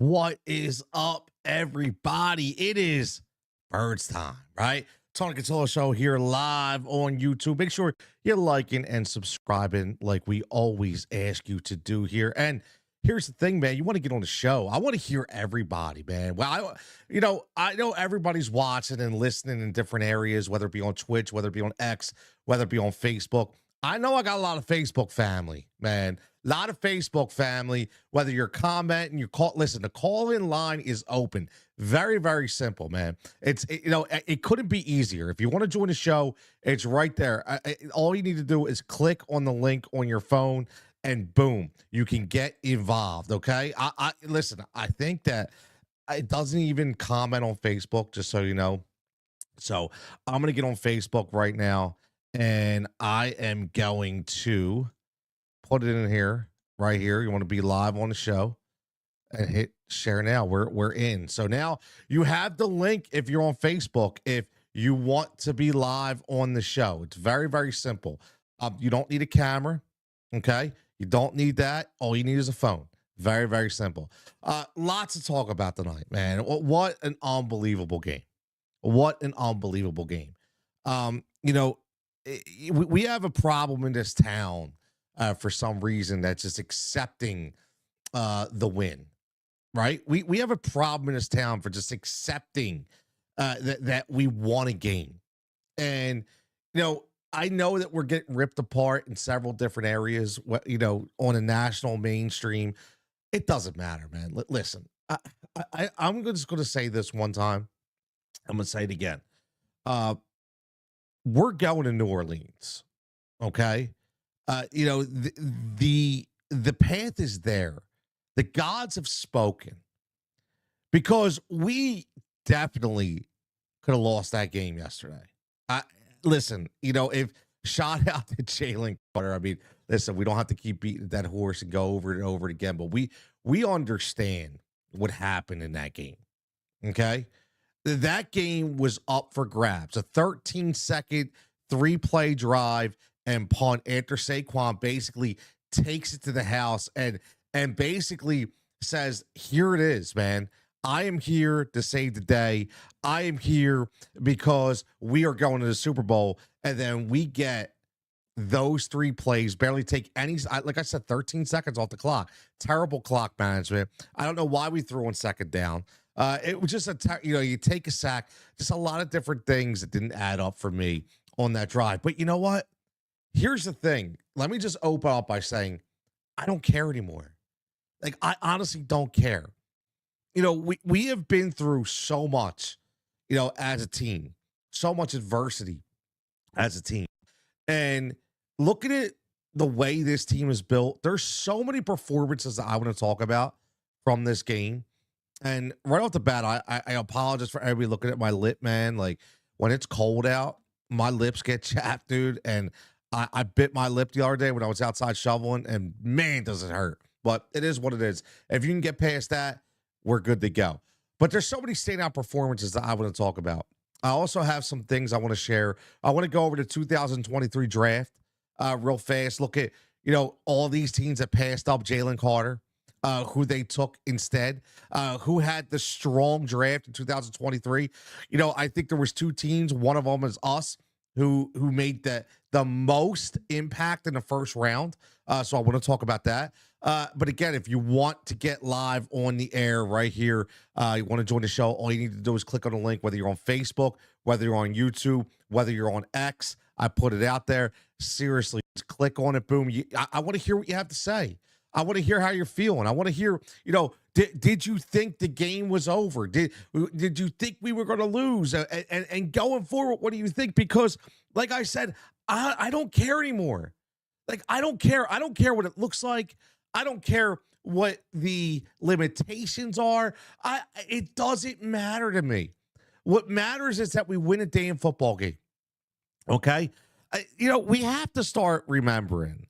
What is up, everybody? It is Birds time, right? Tony Cutillo Show here live on YouTube. Make sure you're liking and subscribing like we always ask you to do here. And here's the thing, man. You want to get on the show. I want to hear everybody, man. Well, I know everybody's watching and listening in different areas, whether it be on Twitch, whether it be on X, whether it be on Facebook. I know I got a lot of Facebook family, man. A lot of Facebook family, whether you're commenting, listen, the call-in line is open. Very, very simple, man. It couldn't be easier. If you want to join the show, it's right there. All you need to do is click on the link on your phone and boom, you can get involved, okay? Listen, I think that it doesn't even comment on Facebook, just so you know. So I'm going to get on Facebook right now, and I am going to put it in here, right here. You want to be live on the show and hit share now. We're in. So now you have the link if you're on Facebook, if you want to be live on the show. It's very, very simple. You don't need a camera, okay? You don't need that. All you need is a phone. Very, very simple. Lots to talk about tonight, man. What an unbelievable game. What an unbelievable game. We have a problem in this town for some reason that's just accepting the win, right? We have a problem in this town for just accepting that we won a game. And, I know that we're getting ripped apart in several different areas, on a national mainstream. It doesn't matter, man. Listen, I'm just going to say this one time. I'm going to say it again. We're going to New Orleans, okay? The path is there. The gods have spoken, because we definitely could have lost that game yesterday. Listen, if shout out to Jalen Carter. I mean, listen, we don't have to keep beating that horse and go over it and over it again, but we understand what happened in that game. Okay? That game was up for grabs. A 13-second, 3-play drive and punt after Saquon basically takes it to the house and basically says, here it is, man. I am here to save the day. I am here because we are going to the Super Bowl. And then we get those 3 plays, barely take any, like I said, 13 seconds off the clock. Terrible clock management. I don't know why we threw on second down. It was just you take a sack, just a lot of different things that didn't add up for me on that drive. But you know what? Here's the thing. Let me just open up by saying, I don't care anymore. Like, I honestly don't care. We have been through so much, as a team, so much adversity as a team. And look at it, the way this team is built. There's so many performances that I want to talk about from this game. And right off the bat, I apologize for everybody looking at my lip, man. Like, when it's cold out, my lips get chapped, dude. And I bit my lip the other day when I was outside shoveling, and man, does it hurt. But it is what it is. If you can get past that, we're good to go. But there's so many standout performances that I want to talk about. I also have some things I want to share. I want to go over the 2023 draft real fast. Look at, all these teams that passed up Jalen Carter, who they took instead, who had the strong draft in 2023. I think there was 2 teams. One of them is us, who made the most impact in the first round. So I want to talk about that. But again, if you want to get live on the air right here, you want to join the show, all you need to do is click on the link, whether you're on Facebook, whether you're on YouTube, whether you're on X. I put it out there. Seriously, just click on it. Boom. I want to hear what you have to say. I want to hear how you're feeling. I want to hear, did you think the game was over? Did you think we were going to lose? And going forward, what do you think? Because, like I said, I don't care anymore. Like, I don't care. I don't care what it looks like. I don't care what the limitations are. It doesn't matter to me. What matters is that we win a damn football game. Okay? We have to start remembering.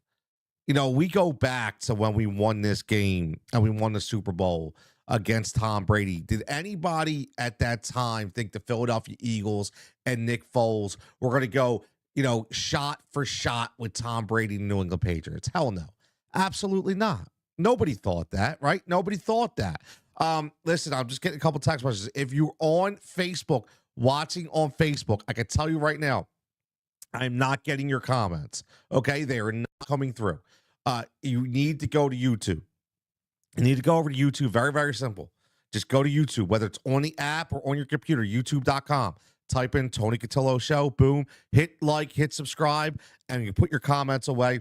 We go back to when we won this game and we won the Super Bowl against Tom Brady. Did anybody at that time think the Philadelphia Eagles and Nick Foles were going to go, shot for shot with Tom Brady and New England Patriots? Hell no. Absolutely not. Nobody thought that, right? Nobody thought that. Listen, I'm just getting a couple text messages. If you're on Facebook, watching on Facebook, I can tell you right now, I'm not getting your comments. Okay, they are not coming through. You need to go to YouTube. You need to go over to YouTube. Very, very simple. Just go to YouTube, whether it's on the app or on your computer, youtube.com. Type in Tony Cutillo Show. Boom. Hit like, hit subscribe, and you put your comments away.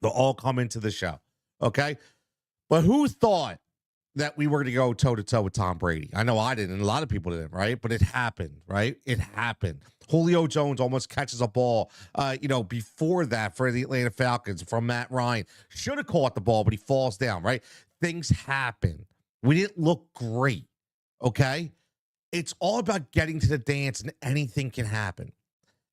They'll all come into the show. Okay. But who thought that we were going to go toe to toe with Tom Brady? I know I didn't, and a lot of people didn't, right? But it happened, right? It happened. Julio Jones almost catches a ball, before that for the Atlanta Falcons from Matt Ryan. Should have caught the ball, but he falls down, right? Things happen. We didn't look great, okay? It's all about getting to the dance, and anything can happen.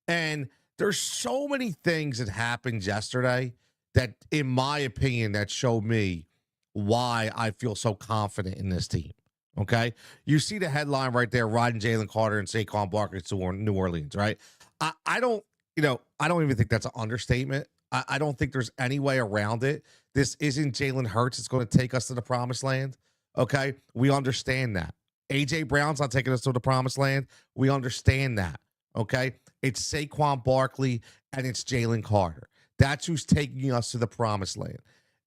And there's so many things that happened yesterday that, in my opinion, that show me why I feel so confident in this team. Okay. You see the headline right there, riding Jalen Carter and Saquon Barkley to New Orleans, right? I don't, I don't even think that's an understatement. I don't think there's any way around it. This isn't Jalen Hurts. It's going to take us to the promised land. Okay. We understand that. AJ Brown's not taking us to the promised land. We understand that. Okay. It's Saquon Barkley and it's Jalen Carter. That's who's taking us to the promised land.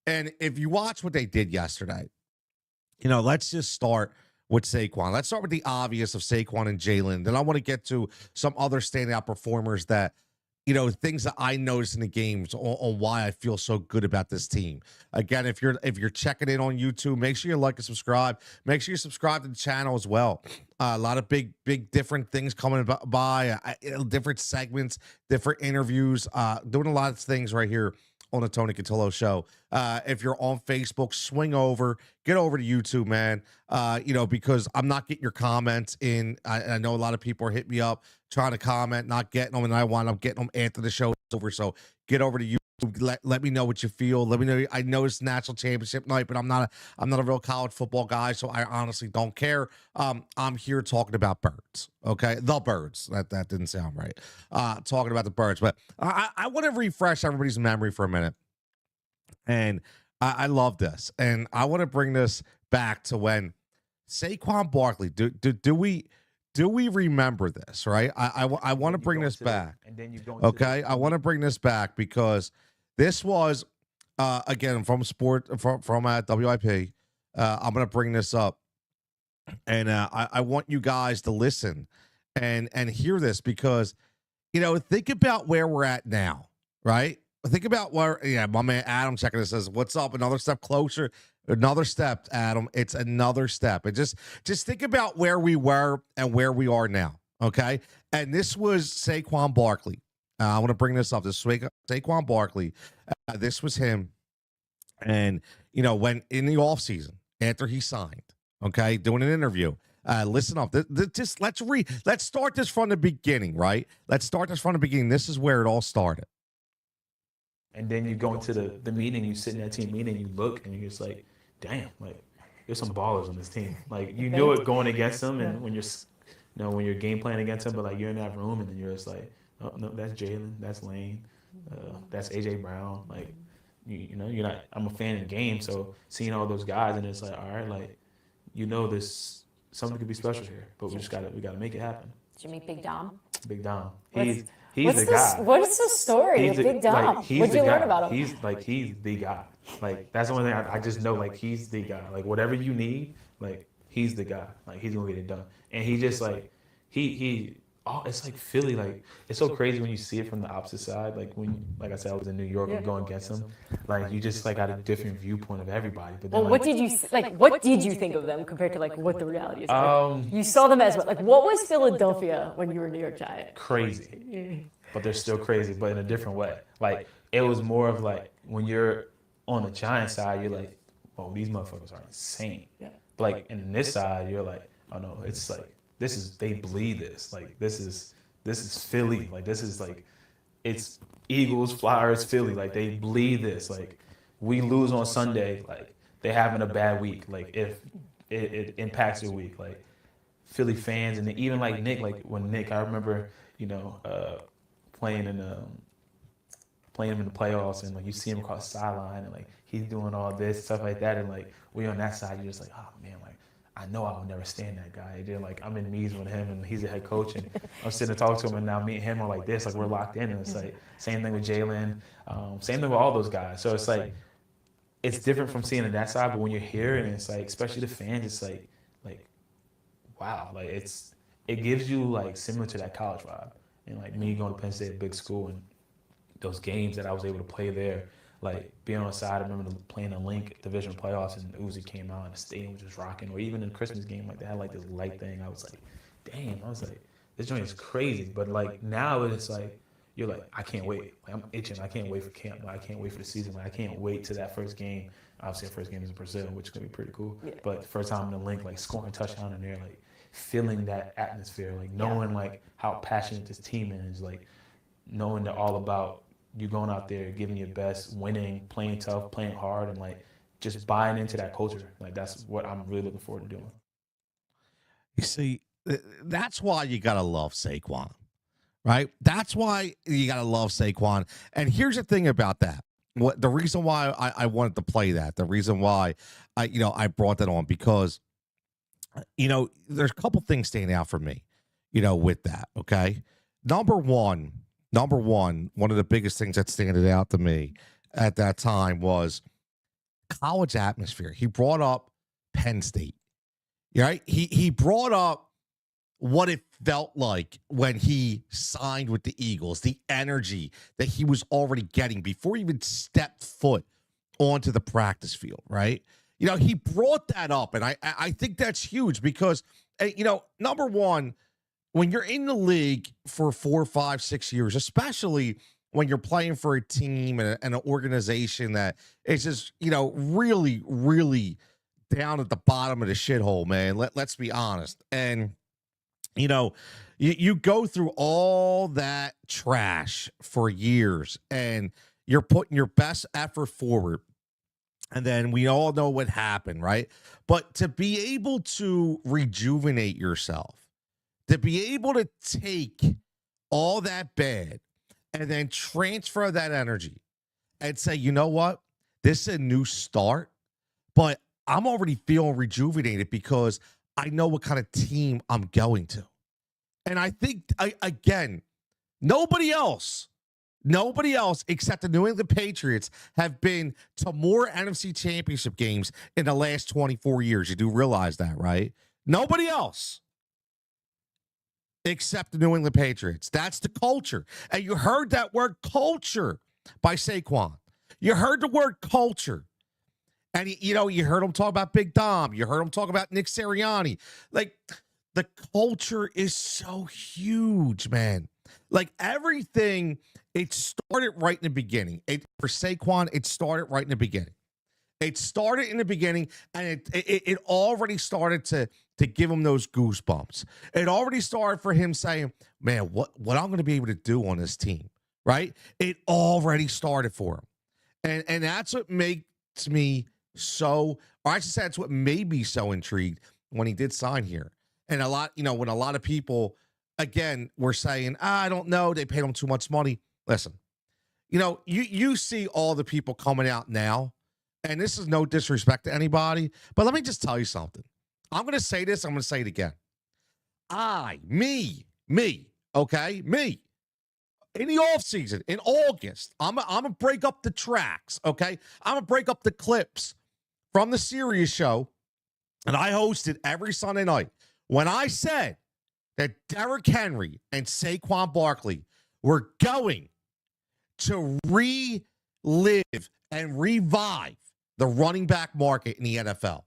And if you watch what they did yesterday, let's just start with Saquon. Let's start with the obvious of Saquon and Jalen. Then I want to get to some other standout performers that, things that I noticed in the games on why I feel so good about this team. Again, if you're checking in on YouTube, make sure you like and subscribe. Make sure you subscribe to the channel as well. A lot of big different things coming by, different segments, different interviews, doing a lot of things right here on the Tony Cutillo Show. If you're on Facebook, swing over, get over to YouTube, man. Because I'm not getting your comments in. I know a lot of people are hitting me up trying to comment, not getting them, and I wind up getting them after the show is over. So get over to YouTube. Let me know what you feel. Let me know. I know it's national championship night, but I'm not a real college football guy, so I honestly don't care. I'm here talking about birds. Okay, the birds. That didn't sound right. Talking about the birds, but I want to refresh everybody's memory for a minute, and I love this, and I want to bring this back to when Saquon Barkley. Do we remember this, right? I want to bring this back. And then you go. Okay, I want to bring this back because this was, again, from WIP. I'm going to bring this up, and I want you guys to listen and hear this because, think about where we're at now, right? Think about where, my man Adam checking this says, "What's up? Another step closer." Another step, Adam. It's another step. And just think about where we were and where we are now. Okay. And this was Saquon Barkley. I want to bring this up. This was Saquon Barkley. This was him. And, when in the offseason, after he signed, okay, doing an interview. Listen up. Just let's start this from the beginning, right? Let's start this from the beginning. This is where it all started. And then you go into the meeting, you sit in that team meeting, you look, and you're just like, damn, like there's some ballers on this team. Like you knew it going against them, and when you're game playing against them, but like you're in that room, and then you're just like, oh no, that's Jalen, that's Lane, that's AJ Brown. Like you're not. I'm a fan of the game, so seeing all those guys, and it's like, all right, like this something could be special here, but we gotta make it happen. Did you meet Big Dom? Big Dom. He's the guy. What's the story of Big Dom? What did you learn about him? He's the guy. Like that's the only thing I just know. Like he's the guy. Like whatever you need, like he's the guy. Like he's gonna get it done. And he just like it's like Philly. Like it's so crazy when you see it from the opposite side. Like like I said, I was in New York and going against him. Like you just like got a different viewpoint of everybody. But then, what did you think of them compared to like what the reality is? You saw them as what? Like what was Philadelphia when you were a New York Giant? Crazy, but they're still crazy, but in a different way. Like it was more of like when you're on the Giant side, you're like, oh, these motherfuckers are insane. Yeah. But like in this side, you're like, oh no, it's like they bleed this. Like this is Philly. Like this is like it's Eagles, Flyers, Philly. Like they bleed this. Like we lose on Sunday, like they having a bad week. Like if it impacts your week. Like Philly fans and even like Nick, like when Nick, I remember, playing playing him in the playoffs, and like you see him across the sideline, and like he's doing all this stuff like that, and like we on that side, you're just like, oh man, like I know I would never stand that guy. And then like I'm in meetings with him, and he's the head coach, and I'm sitting and talking to him, and now me and him are like this, like we're locked in, and it's like same thing with Jalen, same thing with all those guys. So it's like it's different from seeing it that side, but when you're here, and it's like especially the fans, it's like wow, like it gives you like similar to that college vibe, and like me going to Penn State, a big school, and those games that I was able to play there, like being on the side. I remember playing a Link division playoffs, and Uzi came out and the stadium was just rocking. Or even in the Christmas game, like they had like this light thing. I was like, damn, I was like, this joint is crazy. But like now it's like you're like, I can't wait. Like I'm itching. I can't wait for camp. Like, I can't wait for the season. Like I can't wait to that first game. Obviously, the first game is in Brazil, which is gonna be pretty cool. Yeah. But first time in the Link, like scoring a touchdown in there, like feeling that atmosphere, like knowing like how passionate this team is, like knowing they're all about you going out there, giving your best, winning, playing tough, playing hard, and like just buying into that culture. Like that's what I'm really looking forward to doing. You see, that's why you gotta love Saquon, right? That's why you gotta love Saquon. And here's the thing about that. What the reason why I wanted to play that, the reason why I brought that on, because there's a couple things standing out for me, with that. Okay, number one, one of the biggest things that standed out to me at that time was college atmosphere. He brought up Penn State, right? He brought up what it felt like when he signed with the Eagles, the energy that he was already getting before he even stepped foot onto the practice field, right? He brought that up, and I think that's huge because, number one, when you're in the league for 4, 5, 6 years, especially when you're playing for a team and an organization that is just, really, really down at the bottom of the shithole, man. Let's be honest. And, you go through all that trash for years, and you're putting your best effort forward. And then we all know what happened, right? But to be able to rejuvenate yourself, to be able to take all that bad and then transfer that energy and say, you know what? This is a new start, but I'm already feeling rejuvenated because I know what kind of team I'm going to. And I think, again, nobody else except the New England Patriots have been to more NFC Championship games in the last 24 years. You do realize that, right? Nobody else except the New England Patriots. That's the culture. And you heard that word culture by Saquon. You heard the word culture. And, you heard him talk about Big Dom. You heard him talk about Nick Sirianni. Like, the culture is so huge, man. Like, everything, it started right in the beginning. For Saquon, it started right in the beginning. It started in the beginning, and it already started to give him those goosebumps. It already started for him saying, man, what I'm going to be able to do on this team, right? It already started for him. And that's what makes me so, or I should say that's what made me so intrigued when he did sign here. And when a lot of people, again, were saying, I don't know, they paid him too much money. Listen, you see all the people coming out now, and this is no disrespect to anybody, but let me just tell you something. I'm going to say this. I'm going to say it again. Me, okay? Me. In the offseason, in August, I'm going to break up the tracks, okay? I'm going to break up the clips from the Sirius show, and I hosted every Sunday night. When I said that Derrick Henry and Saquon Barkley were going to relive and revive the running back market in the NFL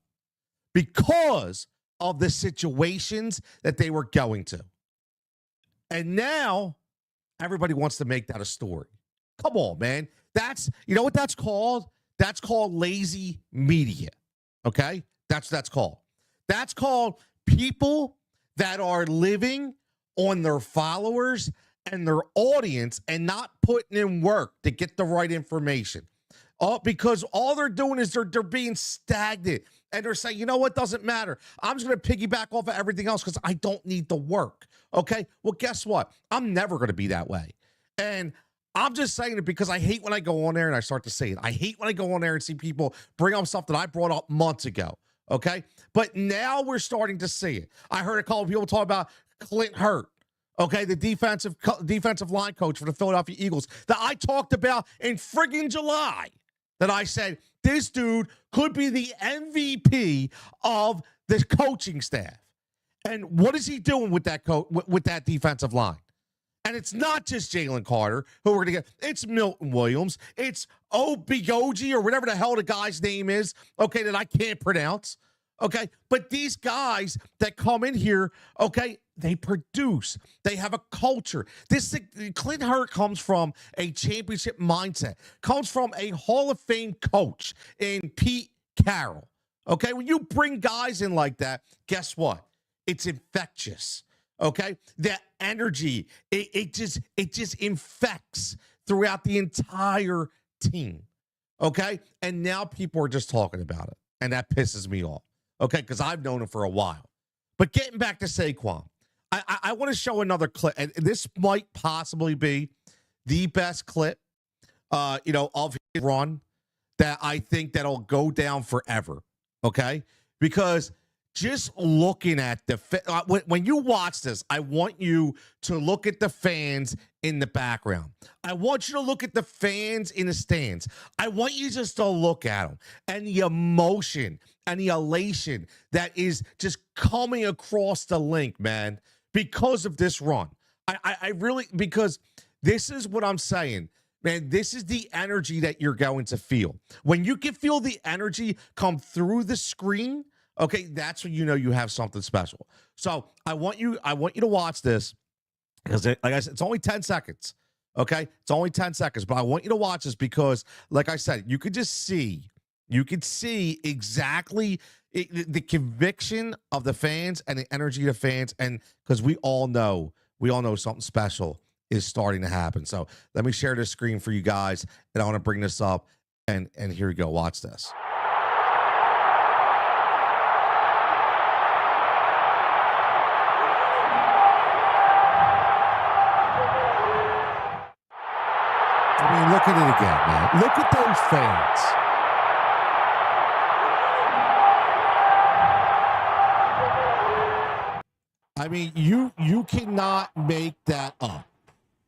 because of the situations that they were going to. And now everybody wants to make that a story. Come on, man. You know what that's called? That's called lazy media. Okay? That's what that's called. That's called people that are living on their followers and their audience and not putting in work to get the right information. Because all they're doing is they're being stagnant, and they're saying, you know what, doesn't matter. I'm just going to piggyback off of everything else because I don't need the work. Okay? Well, guess what? I'm never going to be that way. And I'm just saying it because I hate when I go on there and I start to say it. I hate when I go on there and see people bring up stuff that I brought up months ago. Okay. But now we're starting to see it. I heard a couple of people talk about Clint Hurt. Okay, the defensive line coach for the Philadelphia Eagles that I talked about in friggin' July. That I said this dude could be the MVP of the coaching staff. And what is he doing with that with that defensive line? And it's not just Jalen Carter who we're going to get. It's Milton Williams. It's Obigoji or whatever the hell the guy's name is, okay, that I can't pronounce. Okay, but these guys that come in here, okay, they produce. They have a culture. Clint Hurt comes from a championship mindset, comes from a Hall of Fame coach in Pete Carroll. Okay, when you bring guys in like that, guess what? It's infectious. Okay, the energy it just infects throughout the entire team. Okay, and now people are just talking about it, and that pisses me off. Okay, because I've known him for a while. But getting back to Saquon, I want to show another clip, and this might possibly be the best clip, of his run that I think that'll go down forever. Okay, because just looking at when you watch this, I want you to look at the fans in the background. I want you to look at the fans in the stands. I want you just to look at them and the emotion and the elation that is just coming across the link, man, because of this run. I really, because this is what I'm saying. Man, this is the energy that you're going to feel. When you can feel the energy come through the screen, okay, that's when you know you have something special. So I want you to watch this because, like I said, it's only 10 seconds. Okay, it's only 10 seconds, but I want you to watch this because, like I said, you could see exactly the conviction of the fans and the energy of the fans, and because we all know something special is starting to happen. So let me share this screen for you guys, and I want to bring this up, and here we go. Watch this. I mean, look at it again, man. Look at those fans. I mean, you cannot make that up.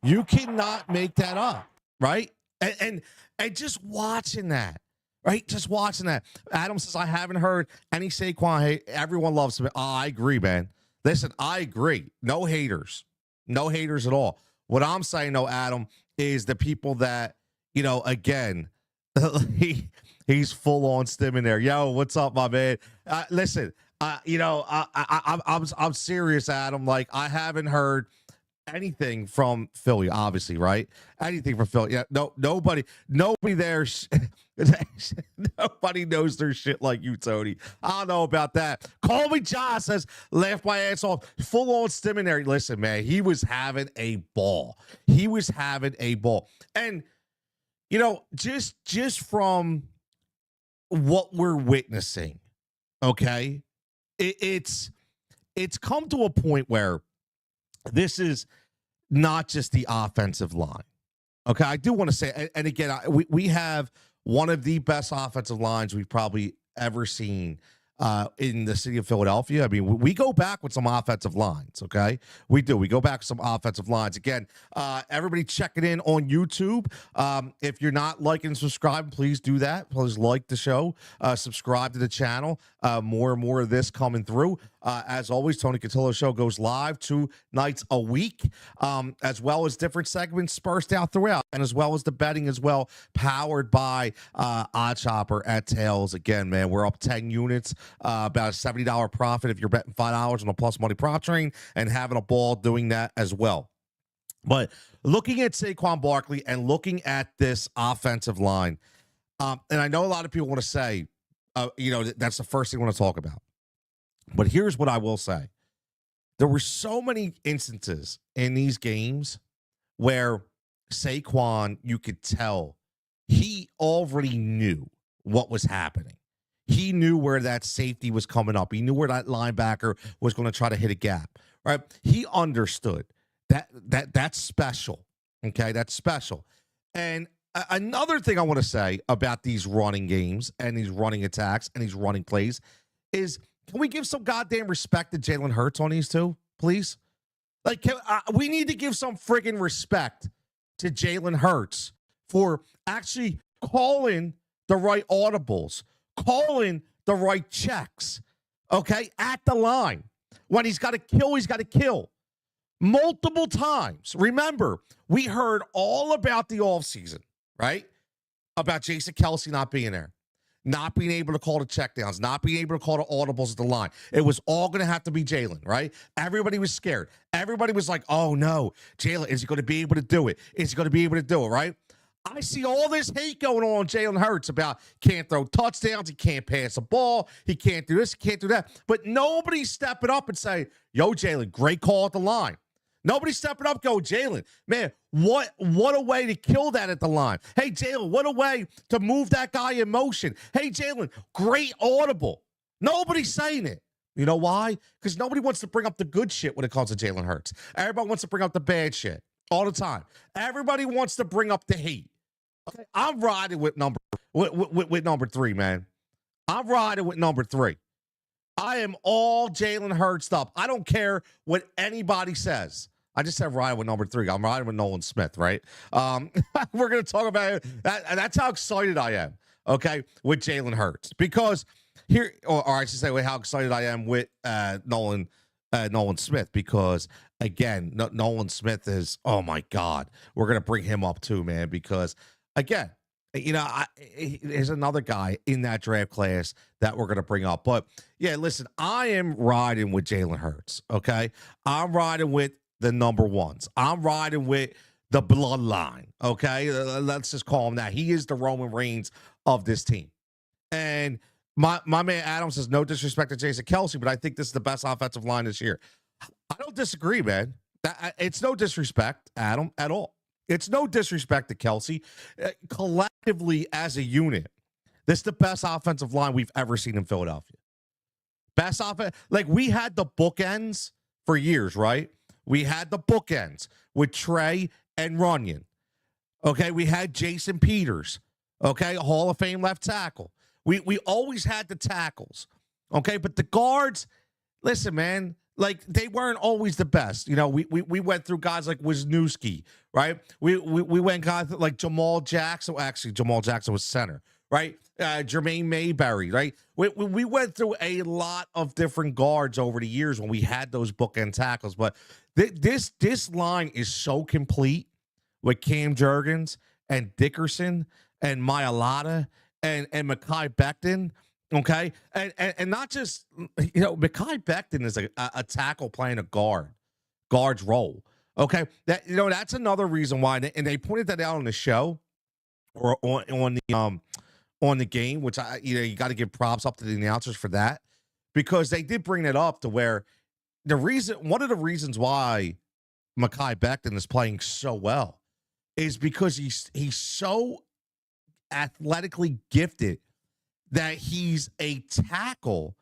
You cannot make that up, right? And just watching that, right? Just watching that. Adam says, I haven't heard any Saquon hate. Everyone loves him. Oh, I agree, man. Listen, I agree. No haters. No haters at all. What I'm saying, though, Adam, is the people that, again, he's full on stimming there. Yo, what's up, my man? Listen, I'm serious, Adam. Like, I haven't heard anything from Philly, obviously, right? Anything from Philly. Yeah, nobody there. Nobody knows their shit like you, Tony. I don't know about that. Call me John says, laugh my ass off. Full on stimming there. Listen, man, he was having a ball. He was having a ball. And, just from what we're witnessing, okay, it's come to a point where this is not just the offensive line. Okay, I do want to say, and again, we have one of the best offensive lines we've probably ever seen in the city of Philadelphia. I mean, we go back with some offensive lines, okay? We do. We go back with some offensive lines. Again, everybody checking in on YouTube. If you're not liking and subscribing, please do that. Please like the show. Subscribe to the channel. More and more of this coming through. As always, Tony Cutillo Show goes live 2 nights a week, as well as different segments dispersed out throughout, and as well as the betting as well, powered by Odd Chopper at Tails. Again, man, we're up 10 units, about a $70 profit if you're betting $5 on a plus money prop train, and having a ball doing that as well. But looking at Saquon Barkley and looking at this offensive line, and I know a lot of people want to say, that's the first thing I want to talk about. But here's what I will say. There were so many instances in these games where Saquon, you could tell, he already knew what was happening. He knew where that safety was coming up. He knew where that linebacker was going to try to hit a gap, right? He understood that that's special, Okay, that's special. And another thing I want to say about these running games and these running attacks and these running plays is, can we give some goddamn respect to Jalen Hurts on these two, please? Like, we need to give some friggin' respect to Jalen Hurts for actually calling the right audibles, calling the right checks, okay, at the line. When he's got to kill, he's got to kill. Multiple times. Remember, we heard all about the offseason, right? About Jason Kelce not being there, not being able to call the checkdowns, not being able to call the audibles at the line. It was all going to have to be Jalen, right? Everybody was scared. Everybody was like, oh no, Jalen, is he going to be able to do it? Is he going to be able to do it, right? I see all this hate going on Jalen Hurts about can't throw touchdowns, he can't pass a ball, he can't do this, he can't do that. But nobody's stepping up and say, yo, Jalen, great call at the line. Nobody's stepping up, go, Jalen. Man, what a way to kill that at the line. Hey, Jalen, what a way to move that guy in motion. Hey, Jalen, great audible. Nobody's saying it. You know why? Because nobody wants to bring up the good shit when it comes to Jalen Hurts. Everybody wants to bring up the bad shit all the time. Everybody wants to bring up the hate. Okay, I'm riding with number 3, man. I'm riding with number 3. I am all Jalen Hurts up. I don't care what anybody says. I just said riding with number 3. I'm riding with Nolan Smith, right? We're going to talk about that. That's how excited I am, okay, with Jalen Hurts. Because here, or I should say how excited I am with Nolan Smith. Because, again, Nolan Smith is, oh, my God. We're going to bring him up too, man, because, again, you know, there's another guy in that draft class that we're going to bring up. But, yeah, listen, I am riding with Jalen Hurts, okay? I'm riding with the number ones. I'm riding with the bloodline, okay? Let's just call him that. He is the Roman Reigns of this team. And my man Adam says, no disrespect to Jason Kelce, but I think this is the best offensive line this year. I don't disagree, man. It's no disrespect, Adam, at all. It's no disrespect to Kelce. Collectively, as a unit, this is the best offensive line we've ever seen in Philadelphia. Best offense. Like, we had the bookends for years, right? We had the bookends with Trey and Runyon. Okay, we had Jason Peters. Okay, Hall of Fame left tackle. We always had the tackles. Okay, but the guards, listen, man, like, they weren't always the best. You know, we went through guys like Wisniewski, right? We went guys like Jamal Jackson. Actually, Jamal Jackson was center, right? Jermaine Mayberry, right? We went through a lot of different guards over the years when we had those bookend tackles. But this line is so complete with Cam Jurgens and Dickerson and Mailata and Mekhi Becton. Okay, and not just, you know, Mekhi Becton is a tackle playing a guard's role. Okay, that, you know, that's another reason why, and they pointed that out on the show or on the game, which you got to give props up to the announcers for that, because they did bring it up to where one of the reasons why Mekhi Becton is playing so well is because he's so athletically gifted that he's a tackle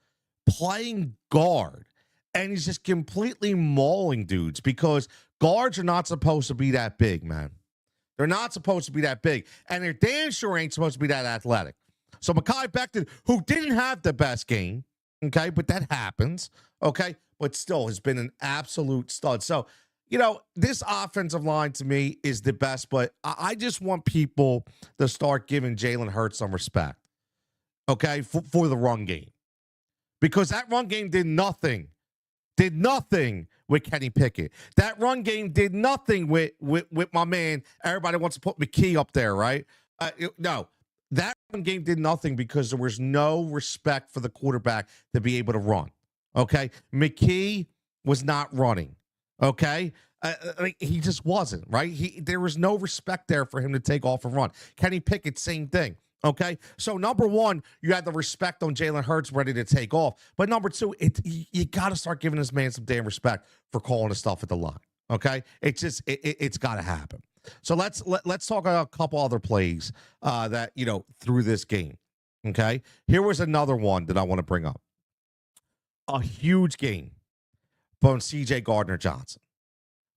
playing guard, and he's just completely mauling dudes, because guards are not supposed to be that big, man. They're not supposed to be that big, and they're damn sure ain't supposed to be that athletic. So Mekhi Becton, who didn't have the best game, okay, but that happens, okay, but still has been an absolute stud. So, you know, this offensive line to me is the best, but I just want people to start giving Jalen Hurts some respect. Okay, for the run game. Because that run game did nothing with Kenny Pickett. That run game did nothing with my man. Everybody wants to put McKee up there, right? No, that run game did nothing because there was no respect for the quarterback to be able to run. Okay, McKee was not running. Okay, he just wasn't, right? There was no respect there for him to take off and run. Kenny Pickett, same thing. Okay, so number one, you had the respect on Jalen Hurts ready to take off. But number two, you got to start giving this man some damn respect for calling the stuff at the line. Okay, it's got to happen. So let's talk about a couple other plays that, you know, through this game. Okay, here was another one that I want to bring up. A huge game from C.J. Gardner-Johnson.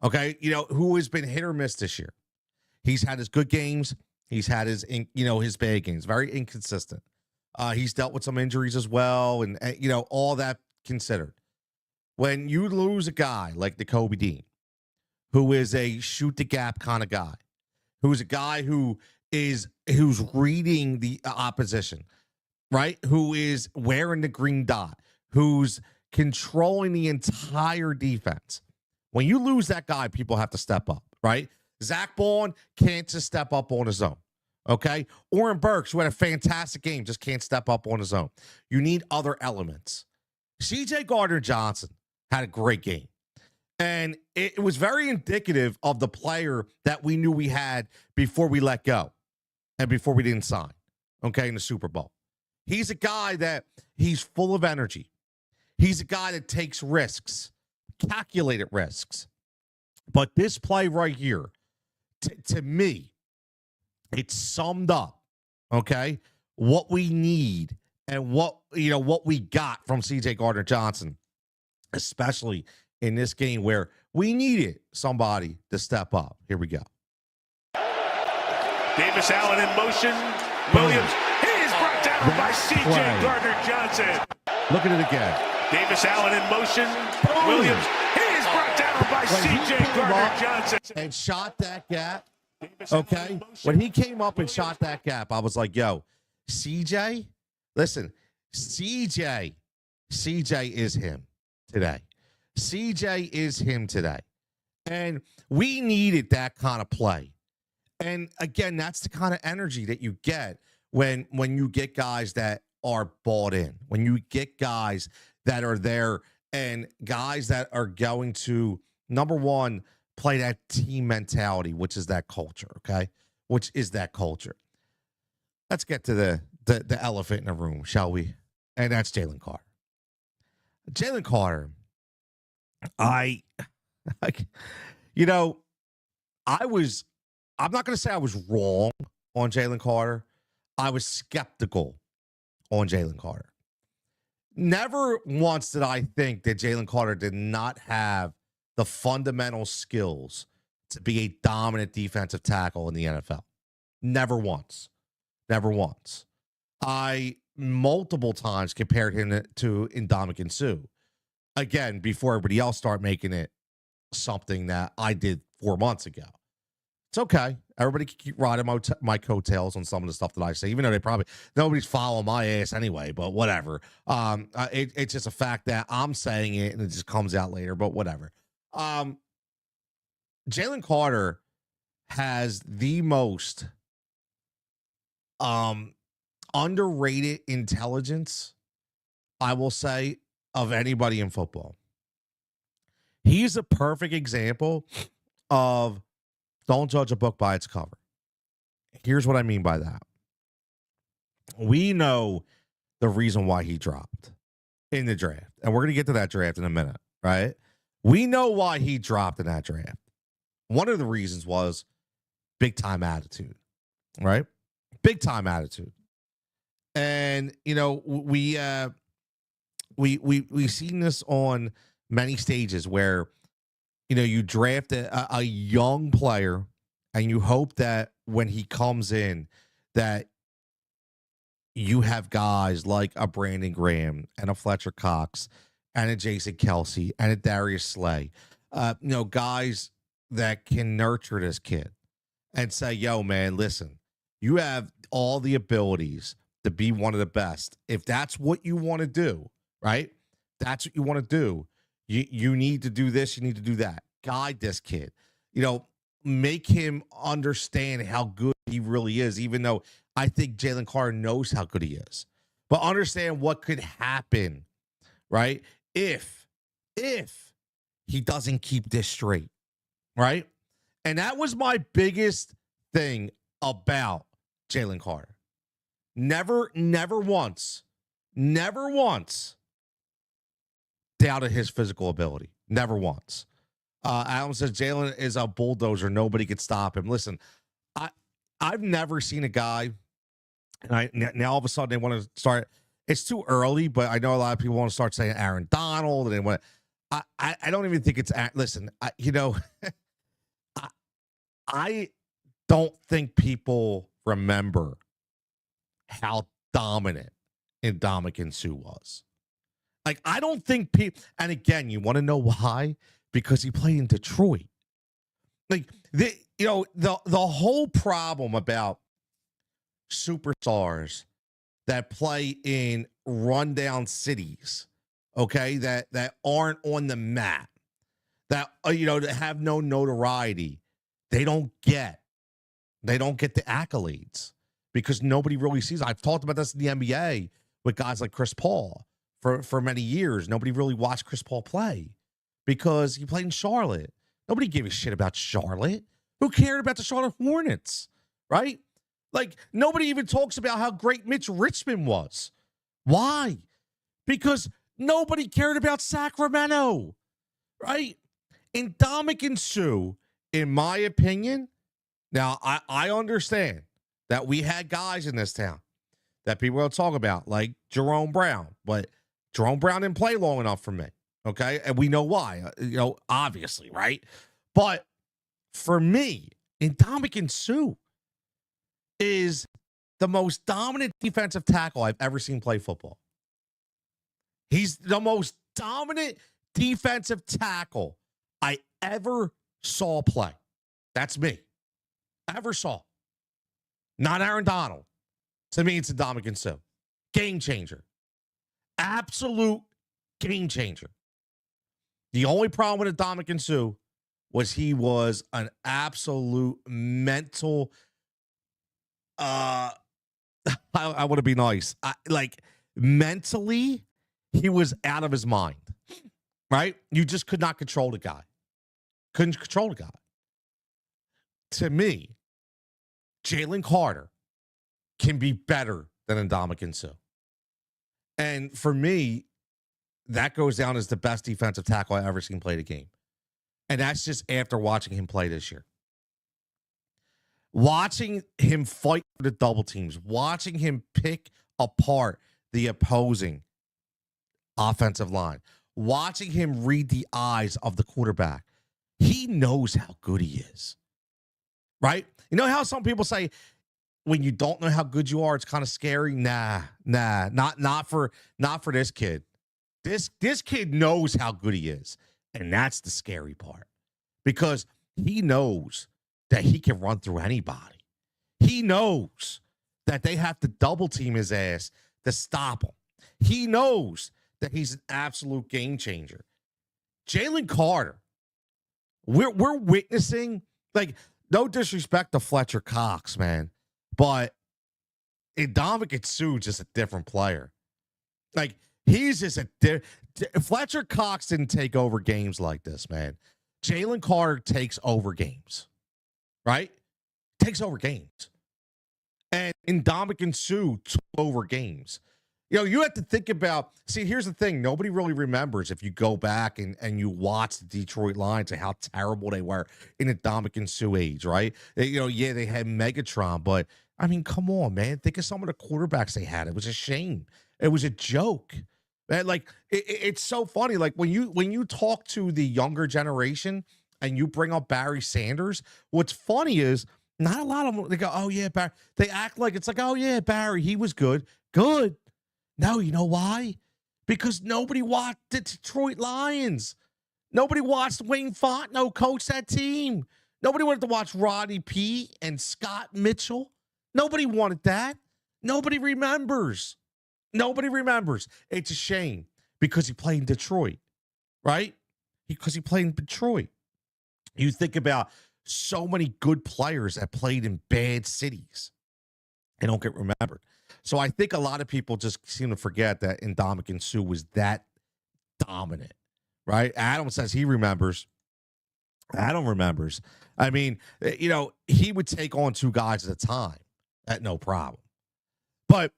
Okay, you know, who has been hit or miss this year. He's had his good games. He's had his, his bad games. Very inconsistent. He's dealt with some injuries as well, and all that considered. When you lose a guy like the Kobe Dean, who is a shoot the gap kind of guy, who's a guy who's reading the opposition, right? Who is wearing the green dot, who's controlling the entire defense. When you lose that guy, people have to step up, right? Zach Bond can't just step up on his own, okay? Oren Burks, who had a fantastic game, just can't step up on his own. You need other elements. C.J. Gardner-Johnson had a great game. And it was very indicative of the player that we knew we had before we let go and before we didn't sign, okay, in the Super Bowl. He's a guy that he's full of energy. He's a guy that takes risks, calculated risks. But this play right here, to me, it summed up, okay, what we need and what we got from C.J. Gardner-Johnson, especially in this game where we needed somebody to step up. Here we go. Davis Allen in motion. Williams, he is brought down by C.J. Gardner-Johnson. Look at it again. Davis Allen in motion. Williams, he is brought down by C.J. Gardner-Johnson. And shot that gap. Okay? When he came up and shot that gap, I was like, yo, CJ, listen, CJ is him today. CJ is him today. And we needed that kind of play. And again, that's the kind of energy that you get when you get guys that are bought in, when you get guys that are there and guys that are going to, number one, play that team mentality, which is that culture, okay? Which is that culture. Let's get to the elephant in the room, shall we? And that's Jalen Carter. Jalen Carter, I'm not going to say I was wrong on Jalen Carter. I was skeptical on Jalen Carter. Never once did I think that Jalen Carter did not have the fundamental skills to be a dominant defensive tackle in the NFL. Never once. Never once. I multiple times compared him to Ndamukong Suh. Again, before everybody else started making it something that I did 4 months ago. It's okay. Everybody can keep riding my coattails on some of the stuff that I say, even though nobody's following my ass anyway, but whatever. It's just a fact that I'm saying it and it just comes out later, but whatever. Jalen Carter has the most underrated intelligence, I will say, of anybody in football. He's a perfect example of don't judge a book by its cover. Here's what I mean by that. We know the reason why he dropped in the draft, and we're going to get to that draft in a minute, right? We know why he dropped in that draft. One of the reasons was big time attitude, right? Big time attitude. And, we've seen this on many stages where, you draft a young player and you hope that when he comes in that you have guys like a Brandon Graham and a Fletcher Cox and a Jason Kelsey and a Darius Slay, guys that can nurture this kid and say, yo, man, listen, you have all the abilities to be one of the best. If that's what you want to do, right? That's what you want to do. You need to do this. You need to do that. Guide this kid. Make him understand how good he really is, even though I think Jalen Carter knows how good he is. But understand what could happen, right? If he doesn't keep this straight, right? And that was my biggest thing about Jalen Carter. Never once doubted his physical ability. Never once. Adam says Jalen is a bulldozer. Nobody could stop him. Listen, I've never seen a guy, and now all of a sudden they want to start. It's too early, but I know a lot of people want to start saying Aaron Donald, and they want. I don't even think it's. Listen, I don't think people remember how dominant Ndamukong Suh was. Like, I don't think people, and again, you want to know why? Because he played in Detroit. Like, the whole problem about superstars that play in rundown cities, okay, that aren't on the map, that that have no notoriety, they don't get the accolades because nobody really sees. I've talked about this in the NBA with guys like Chris Paul for many years. Nobody really watched Chris Paul play because he played in Charlotte. Nobody gave a shit about Charlotte. Who cared about the Charlotte Hornets, right? Like, nobody even talks about how great Mitch Richmond was. Why? Because nobody cared about Sacramento, right? And Ndamukong Suh, in my opinion, now I understand that we had guys in this town that people will talk about, like Jerome Brown, but Jerome Brown didn't play long enough for me, okay? And we know why, obviously, right? But for me, Ndamukong Suh is the most dominant defensive tackle I've ever seen play football. He's the most dominant defensive tackle I ever saw play. That's me. Ever saw. Not Aaron Donald. To me, it's Ndamukong Suh. Game changer. Absolute game changer. The only problem with Ndamukong Suh was he was an absolute mental. I want to be nice. Mentally, he was out of his mind. Right? You just could not control the guy. Couldn't control the guy. To me, Jalen Carter can be better than Ndamukong Suh. And for me, that goes down as the best defensive tackle I've ever seen play the game. And that's just after watching him play this year. Watching him fight for the double teams, watching him pick apart the opposing offensive line, watching him read the eyes of the quarterback. He knows how good he is, right? You know how some people say when you don't know how good you are, it's kind of scary? Nah, not for this kid. This kid knows how good he is, and that's the scary part because he knows that he can run through anybody. He knows that they have to double team his ass to stop him. He knows that he's an absolute game changer. Jalen Carter, we're witnessing, like, no disrespect to Fletcher Cox, man, but Ndamukong Suh is just a different player. Like, he's just Fletcher Cox didn't take over games like this, man. Jalen Carter takes over games. Right? Takes over games. And Ndamukong Suh took over games. You have to think about, see, here's the thing. Nobody really remembers if you go back and you watch the Detroit Lions and how terrible they were in the Ndamukong Suh age, right? They had Megatron, but, I mean, come on, man. Think of some of the quarterbacks they had. It was a shame. It was a joke. Man, like, it's so funny. Like, when you talk to the younger generation, and you bring up Barry Sanders, what's funny is not a lot of them, they go, oh, yeah, Barry. They act like it's like, oh, yeah, Barry, he was good. Good. No, you know why? Because nobody watched the Detroit Lions. Nobody watched Wayne Fontenot coach that team. Nobody wanted to watch Rodney P. and Scott Mitchell. Nobody wanted that. Nobody remembers. Nobody remembers. It's a shame because he played in Detroit, right? Because he played in Detroit. You think about so many good players that played in bad cities and don't get remembered. So I think a lot of people just seem to forget that Ndamukong Suh was that dominant, right? Adam says he remembers. Adam remembers. I mean, he would take on two guys at a time at no problem. But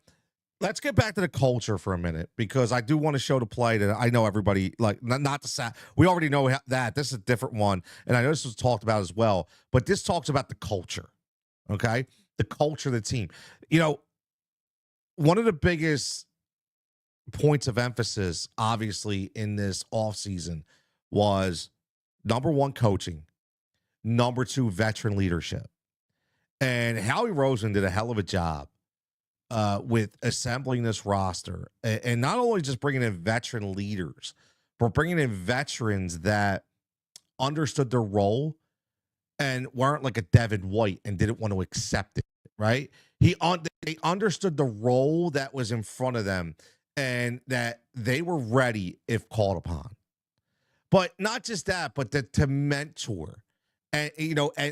let's get back to the culture for a minute because I do want to show the play that I know everybody, like, not the sat. We already know that. This is a different one. And I know this was talked about as well. But this talks about the culture, okay? The culture of the team. One of the biggest points of emphasis, obviously, in this offseason was, number one, coaching. Number two, veteran leadership. And Howie Roseman did a hell of a job with assembling this roster. And not only just bringing in veteran leaders, but bringing in veterans that understood their role and weren't like a Devin White and didn't want to accept it, right? They understood the role that was in front of them and that they were ready if called upon. But not just that, but to mentor and,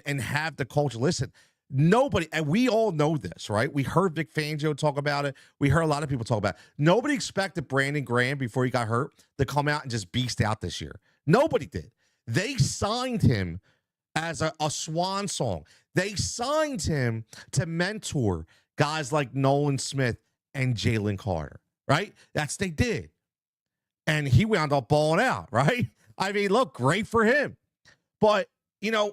and have the culture. Listen, nobody, and we all know this, right? We heard Vic Fangio talk about it. We heard a lot of people talk about it. Nobody expected Brandon Graham before he got hurt to come out and just beast out this year. Nobody did. They signed him as a swan song. They signed him to mentor guys like Nolan Smith and Jalen Carter, right? That's they did. And he wound up balling out, right? I mean, look, great for him. But,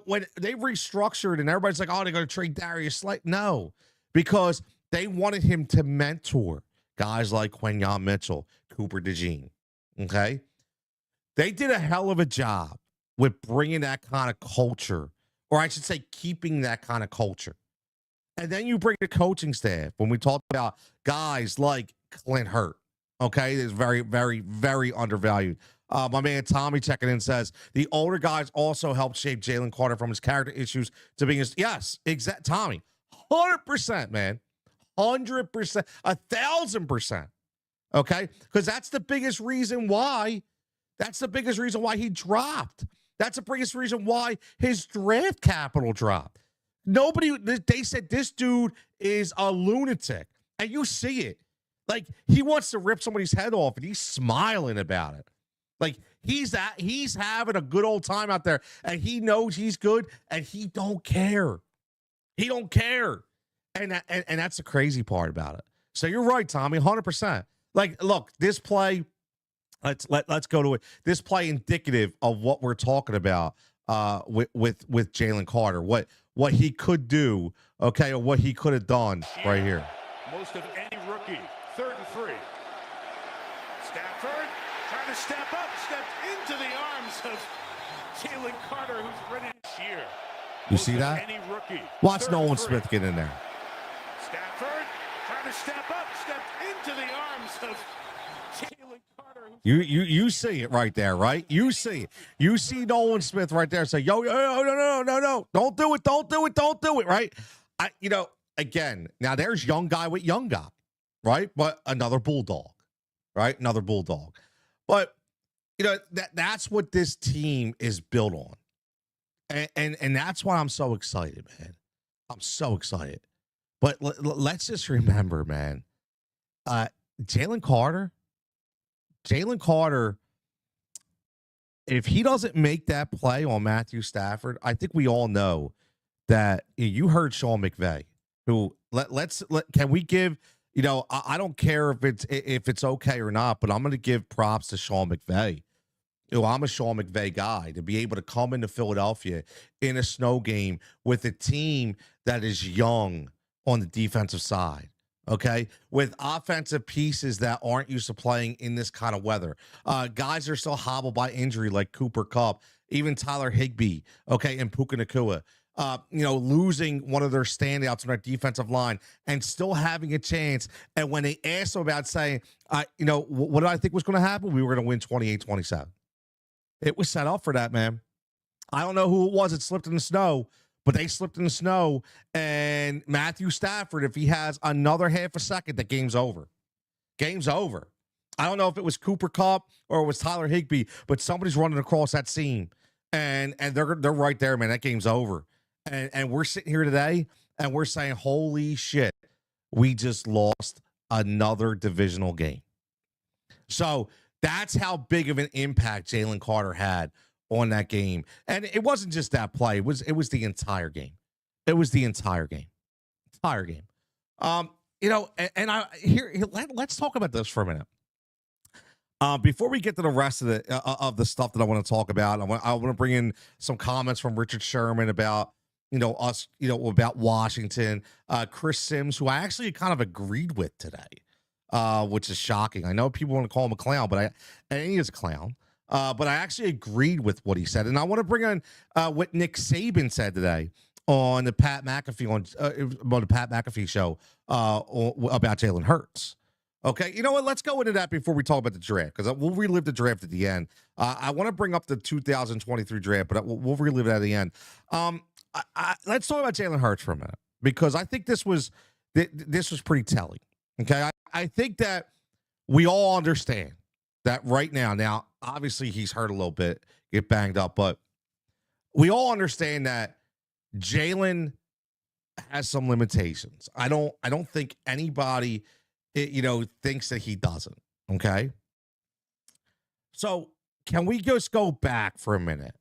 when they restructured and everybody's like, oh, they're going to trade Darius Slay. No, because they wanted him to mentor guys like Quentin Mitchell, Cooper DeJean, okay? They did a hell of a job with bringing that kind of culture, or I should say keeping that kind of culture. And then you bring the coaching staff. When we talk about guys like Clint Hurt, okay, is very, very, very undervalued. My man Tommy checking in says the older guys also helped shape Jalen Carter from his character issues to being his. Yes, exact Tommy, 100%, man, 100%, 1,000%. Okay, because that's the biggest reason why. That's the biggest reason why he dropped. That's the biggest reason why his draft capital dropped. They said this dude is a lunatic, and you see it. Like, he wants to rip somebody's head off, and he's smiling about it. Like, he's having a good old time out there, and he knows he's good, and he don't care. He don't care, and that's the crazy part about it. So you're right, Tommy, 100%. Like, look, this play. Let's go to it. This play indicative of what we're talking about with Jalen Carter, what he could do, okay, or what he could have done right here. Most of any rookie, 3rd and 3. Stafford trying to step up, stepped into the arms of Jalen Carter, who's ready this year. You see that? Any rookie, Watch Nolan Smith get in there. Stafford trying to step up, stepped into the arms of Jalen Carter. You see it right there, right? You see it. You see Nolan Smith right there say, yo, no. Don't do it, right? Again, now there's young guy with young guy, right? But another bulldog, right? Another bulldog. But, that's what this team is built on. And that's why I'm so excited, man. I'm so excited. But let's just remember, man, Jalen Carter, if he doesn't make that play on Matthew Stafford, I think we all know that. You heard Sean McVay, who can we give, I don't care if it's okay or not, but I'm going to give props to Sean McVay. I'm a Sean McVay guy, to be able to come into Philadelphia in a snow game with a team that is young on the defensive side. Okay, with offensive pieces that aren't used to playing in this kind of weather. Guys are still hobbled by injury, like Cooper Kupp, even Tyler Higbee, okay, and Puka Nacua. Losing one of their standouts on their defensive line and still having a chance. And when they asked him about saying, what did I think was going to happen? We were going to win 28-27. It was set up for that, man. I don't know who it was that slipped in the snow, but they slipped in the snow, and Matthew Stafford, if he has another half a second, the game's over. Game's over. I don't know if it was Cooper Kupp or it was Tyler Higbee, but somebody's running across that seam, and they're right there, man. That game's over. And we're sitting here today, and we're saying, holy shit, we just lost another divisional game. So that's how big of an impact Jalen Carter had on that game. And it wasn't just that play. It was the entire game. It was the entire game. Entire game. Let's talk about this for a minute. Before we get to the rest of the stuff that I want to talk about, I want to bring in some comments from Richard Sherman about, us, about Washington. Chris Sims, who I actually kind of agreed with today, which is shocking. I know people want to call him a clown, but he is a clown. But I actually agreed with what he said. And I want to bring on what Nick Saban said today on the Pat McAfee on the Pat McAfee show about Jalen Hurts. Okay, you know what? Let's go into that before we talk about the draft, because we'll relive the draft at the end. I want to bring up the 2023 draft, but we'll relive it at the end. Let's talk about Jalen Hurts for a minute, because I think this was pretty telling. Okay, I think that we all understand that right now. Now, obviously, he's hurt a little bit, get banged up, but we all understand that Jalen has some limitations. I don't think anybody thinks that he doesn't. Okay. So can we just go back for a minute?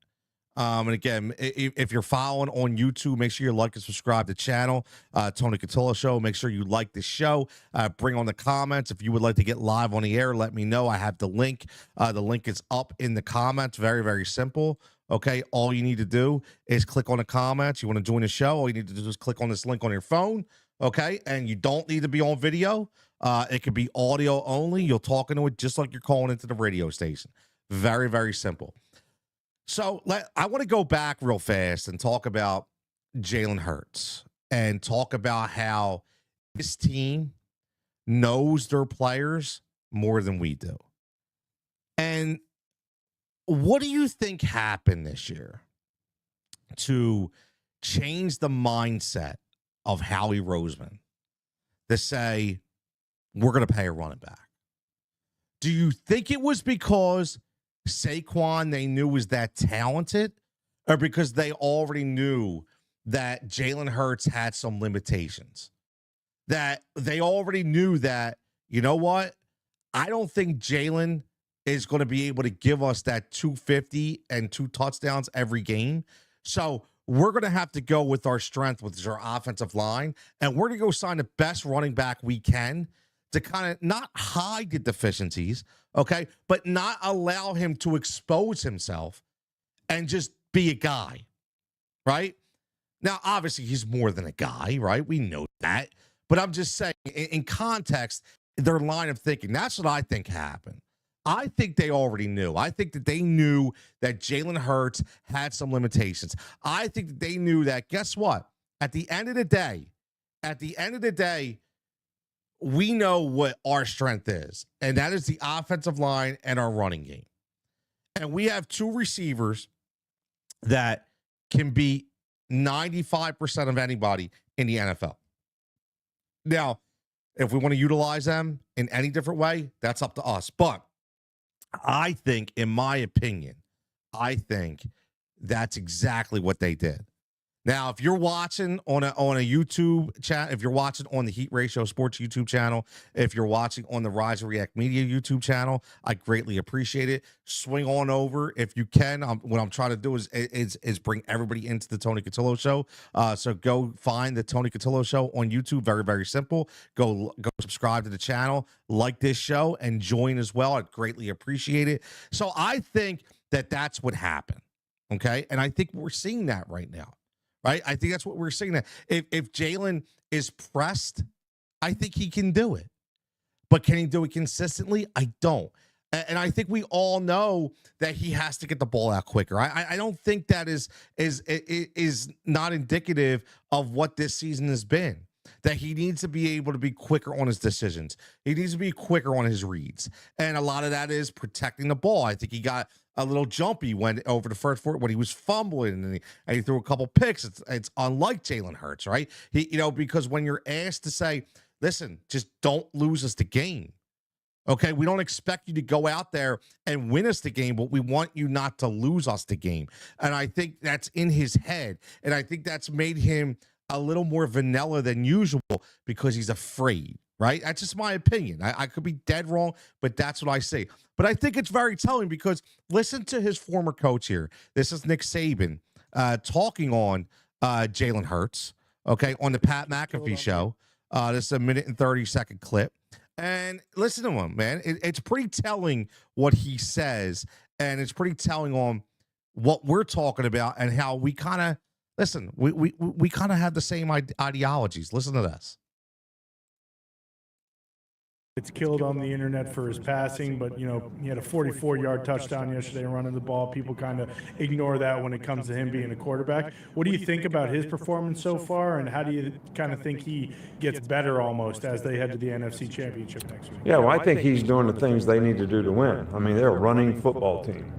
And again, if you're following on YouTube, make sure you like and subscribe to the channel, Tony Cutillo Show. Make sure you like the show. Bring on the comments. If you would like to get live on the air, let me know. I have the link. The link is up in the comments. Very, very simple. Okay. All you need to do is click on the comments. You want to join the show? All you need to do is click on this link on your phone. Okay. And you don't need to be on video. It could be audio only. You'll talk into it just like you're calling into the radio station. Very, very simple. So I want to go back real fast and talk about Jalen Hurts and talk about how this team knows their players more than we do. And what do you think happened this year to change the mindset of Howie Roseman to say, we're going to pay a running back? Do you think it was because Saquon they knew was that talented, or because they already knew that Jalen Hurts had some limitations? That they already knew that, you know what? I don't think Jalen is going to be able to give us that 250 and 2 touchdowns every game. So we're going to have to go with our strength, which is our offensive line, and we're going to go sign the best running back we can to kind of not hide the deficiencies, okay, but not allow him to expose himself and just be a guy, right? Now, obviously, he's more than a guy, right? We know that. But I'm just saying, in context, their line of thinking, that's what I think happened. I think they already knew. I think that they knew that Jalen Hurts had some limitations. I think that they knew that, guess what? At the end of the day, we know what our strength is, and that is the offensive line and our running game. And we have 2 receivers that can beat 95% of anybody in the NFL. Now, if we want to utilize them in any different way, that's up to us. But I think, in my opinion, that's exactly what they did. Now, if you're watching on a YouTube chat, if you're watching on the Heat Ratio Sports YouTube channel, if you're watching on the Rise and React Media YouTube channel, I greatly appreciate it. Swing on over if you can. What I'm trying to do is bring everybody into the Tony Cutillo Show. So go find the Tony Cutillo Show on YouTube. Very, very simple. Go subscribe to the channel, like this show, and join as well. I'd greatly appreciate it. So I think that that's what happened. Okay, and I think we're seeing that right now. Right? I think that's what we're seeing. That if Jalen is pressed, I think he can do it. But can he do it consistently? I don't. And I think we all know that he has to get the ball out quicker. I don't think that is not indicative of what this season has been. That he needs to be able to be quicker on his decisions. He needs to be quicker on his reads. And a lot of that is protecting the ball. I think he got a little jumpy when over the first 4 when he was fumbling and he threw a couple picks. It's unlike Jalen Hurts, right? Because when you're asked to say, listen, just don't lose us the game. Okay, we don't expect you to go out there and win us the game, but we want you not to lose us the game. And I think that's in his head. And I think that's made him a little more vanilla than usual because he's afraid, right? That's just my opinion. I could be dead wrong, but that's what I say. But I think it's very telling because listen to his former coach here. This is Nick Saban talking on Jalen Hurts, okay, on the Pat McAfee show. This is a 1 and 30-second clip. And listen to him, man. It's pretty telling what he says, and it's pretty telling on what we're talking about and how we kind of listen. We kind of have the same ideologies. Listen to this. It's killed on the internet for his passing, but, he had a 44-yard touchdown yesterday running the ball. People kind of ignore that when it comes to him being a quarterback. What do you think about his performance so far, and how do you kind of think he gets better almost as they head to the NFC Championship next week? Yeah, well, I think he's doing the things they need to do to win. I mean, they're a running football team.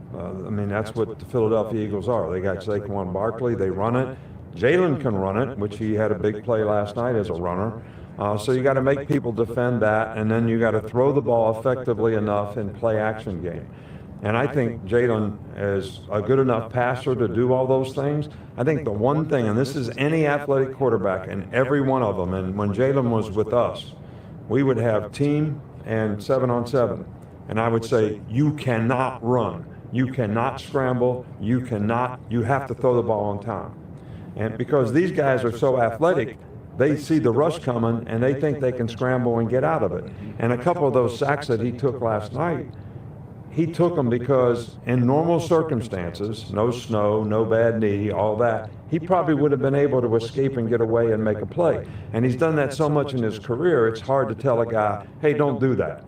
That's what the Philadelphia Eagles are. They got Saquon Barkley. They run it. Jalen can run it, which he had a big play last night as a runner. So you got to make people defend that, and then you got to throw the ball effectively enough in play action game. And I think Jalen is a good enough passer to do all those things. I think the one thing, and this is any athletic quarterback and every one of them, and when Jalen was with us, we would have team and 7-on-7. And I would say, you cannot run. You cannot scramble. You have to throw the ball on time. And because these guys are so athletic, they see the rush coming and they think they can scramble and get out of it. And a couple of those sacks that he took last night, he took them because in normal circumstances, no snow, no bad knee, all that, he probably would have been able to escape and get away and make a play. And he's done that so much in his career, it's hard to tell a guy, hey, don't do that.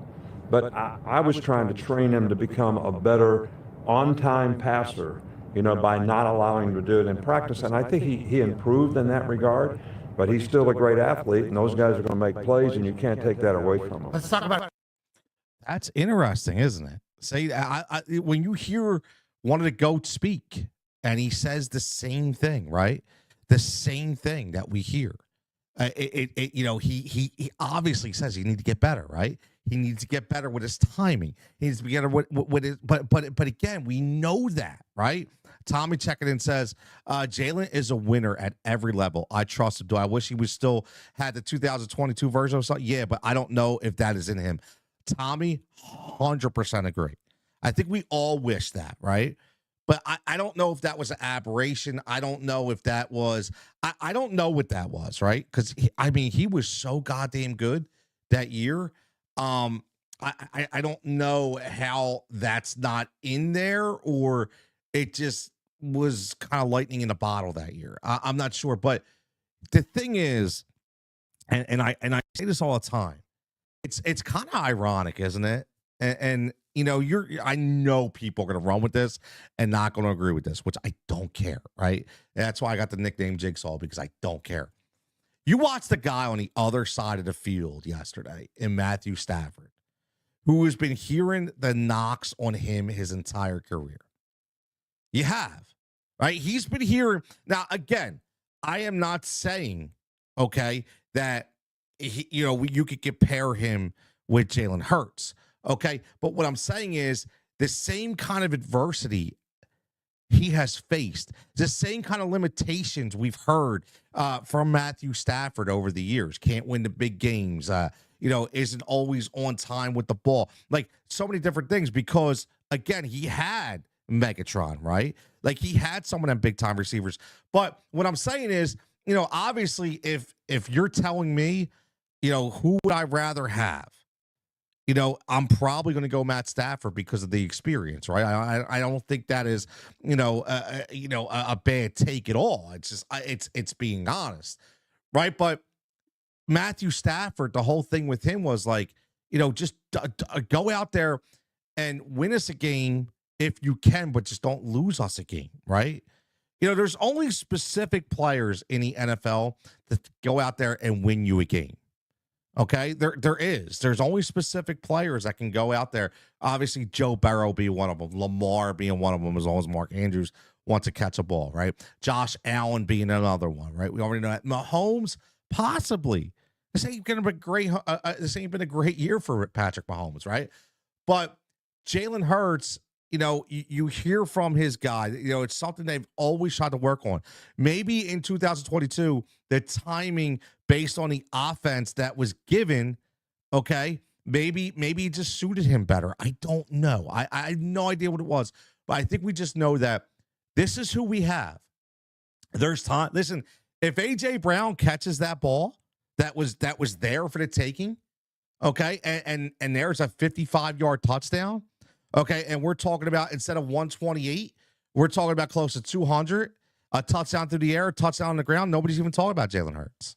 But I was trying to train him to become a better on-time passer, by not allowing him to do it in practice. And I think he improved in that regard. But he's still a great athlete, and those guys are going to make plays, and you can't take that away from him. Let's talk about. That's interesting, isn't it? Say, when you hear one of the GOATs speak, and he says the same thing, right? The same thing that we hear. He obviously says you need to get better, right? He needs to get better with his timing. He needs to be better with his, but again, we know that, right? Tommy checking in says, Jalen is a winner at every level. I trust him. Do I wish he was still had the 2022 version of something? Yeah, but I don't know if that is in him. Tommy, 100% agree. I think we all wish that, right? But I don't know if that was an aberration. I don't know if that was, I don't know what that was, right? Because, he was so goddamn good that year. I don't know how that's not in there, or it just was kind of lightning in a bottle that year. I'm not sure. But the thing is, and I say this all the time, it's kind of ironic, isn't it? And I know people are going to run with this and not going to agree with this, which I don't care, right? That's why I got the nickname Jigsaw, because I don't care. You watch the guy on the other side of the field yesterday in Matthew Stafford, who has been hearing the knocks on him his entire career. You have, right? He's been hearing. Now, again, I am not saying, okay, that, you could compare him with Jalen Hurts. Okay, but what I'm saying is the same kind of adversity he has faced, the same kind of limitations we've heard from Matthew Stafford over the years. Can't win the big games, isn't always on time with the ball. Like, so many different things, because, again, he had Megatron, right? Like, he had some of them big-time receivers. But what I'm saying is, obviously, if you're telling me, who would I rather have? I'm probably going to go Matt Stafford because of the experience, right? I don't think that is, a bad take at all. It's just, it's being honest, right? But Matthew Stafford, the whole thing with him was like, just go out there and win us a game if you can, but just don't lose us a game, right? There's only specific players in the NFL that go out there and win you a game. Okay, there's only specific players that can go out there. Obviously, Joe Burrow being one of them, Lamar being one of them, as long as Mark Andrews wants to catch a ball, right? Josh Allen being another one, right? We already know that. Mahomes, possibly. This ain't been a great year for Patrick Mahomes, right? But Jalen Hurts, you hear from his guy, it's something they've always tried to work on. Maybe in 2022, the timing based on the offense that was given, okay, maybe it just suited him better. I don't know. I have no idea what it was, but I think we just know that this is who we have. There's time. Listen, if A.J. Brown catches that ball that was there for the taking, okay, and there's a 55-yard touchdown, okay, and we're talking about, instead of 128, we're talking about close to 200, a touchdown through the air, a touchdown on the ground. Nobody's even talking about Jalen Hurts,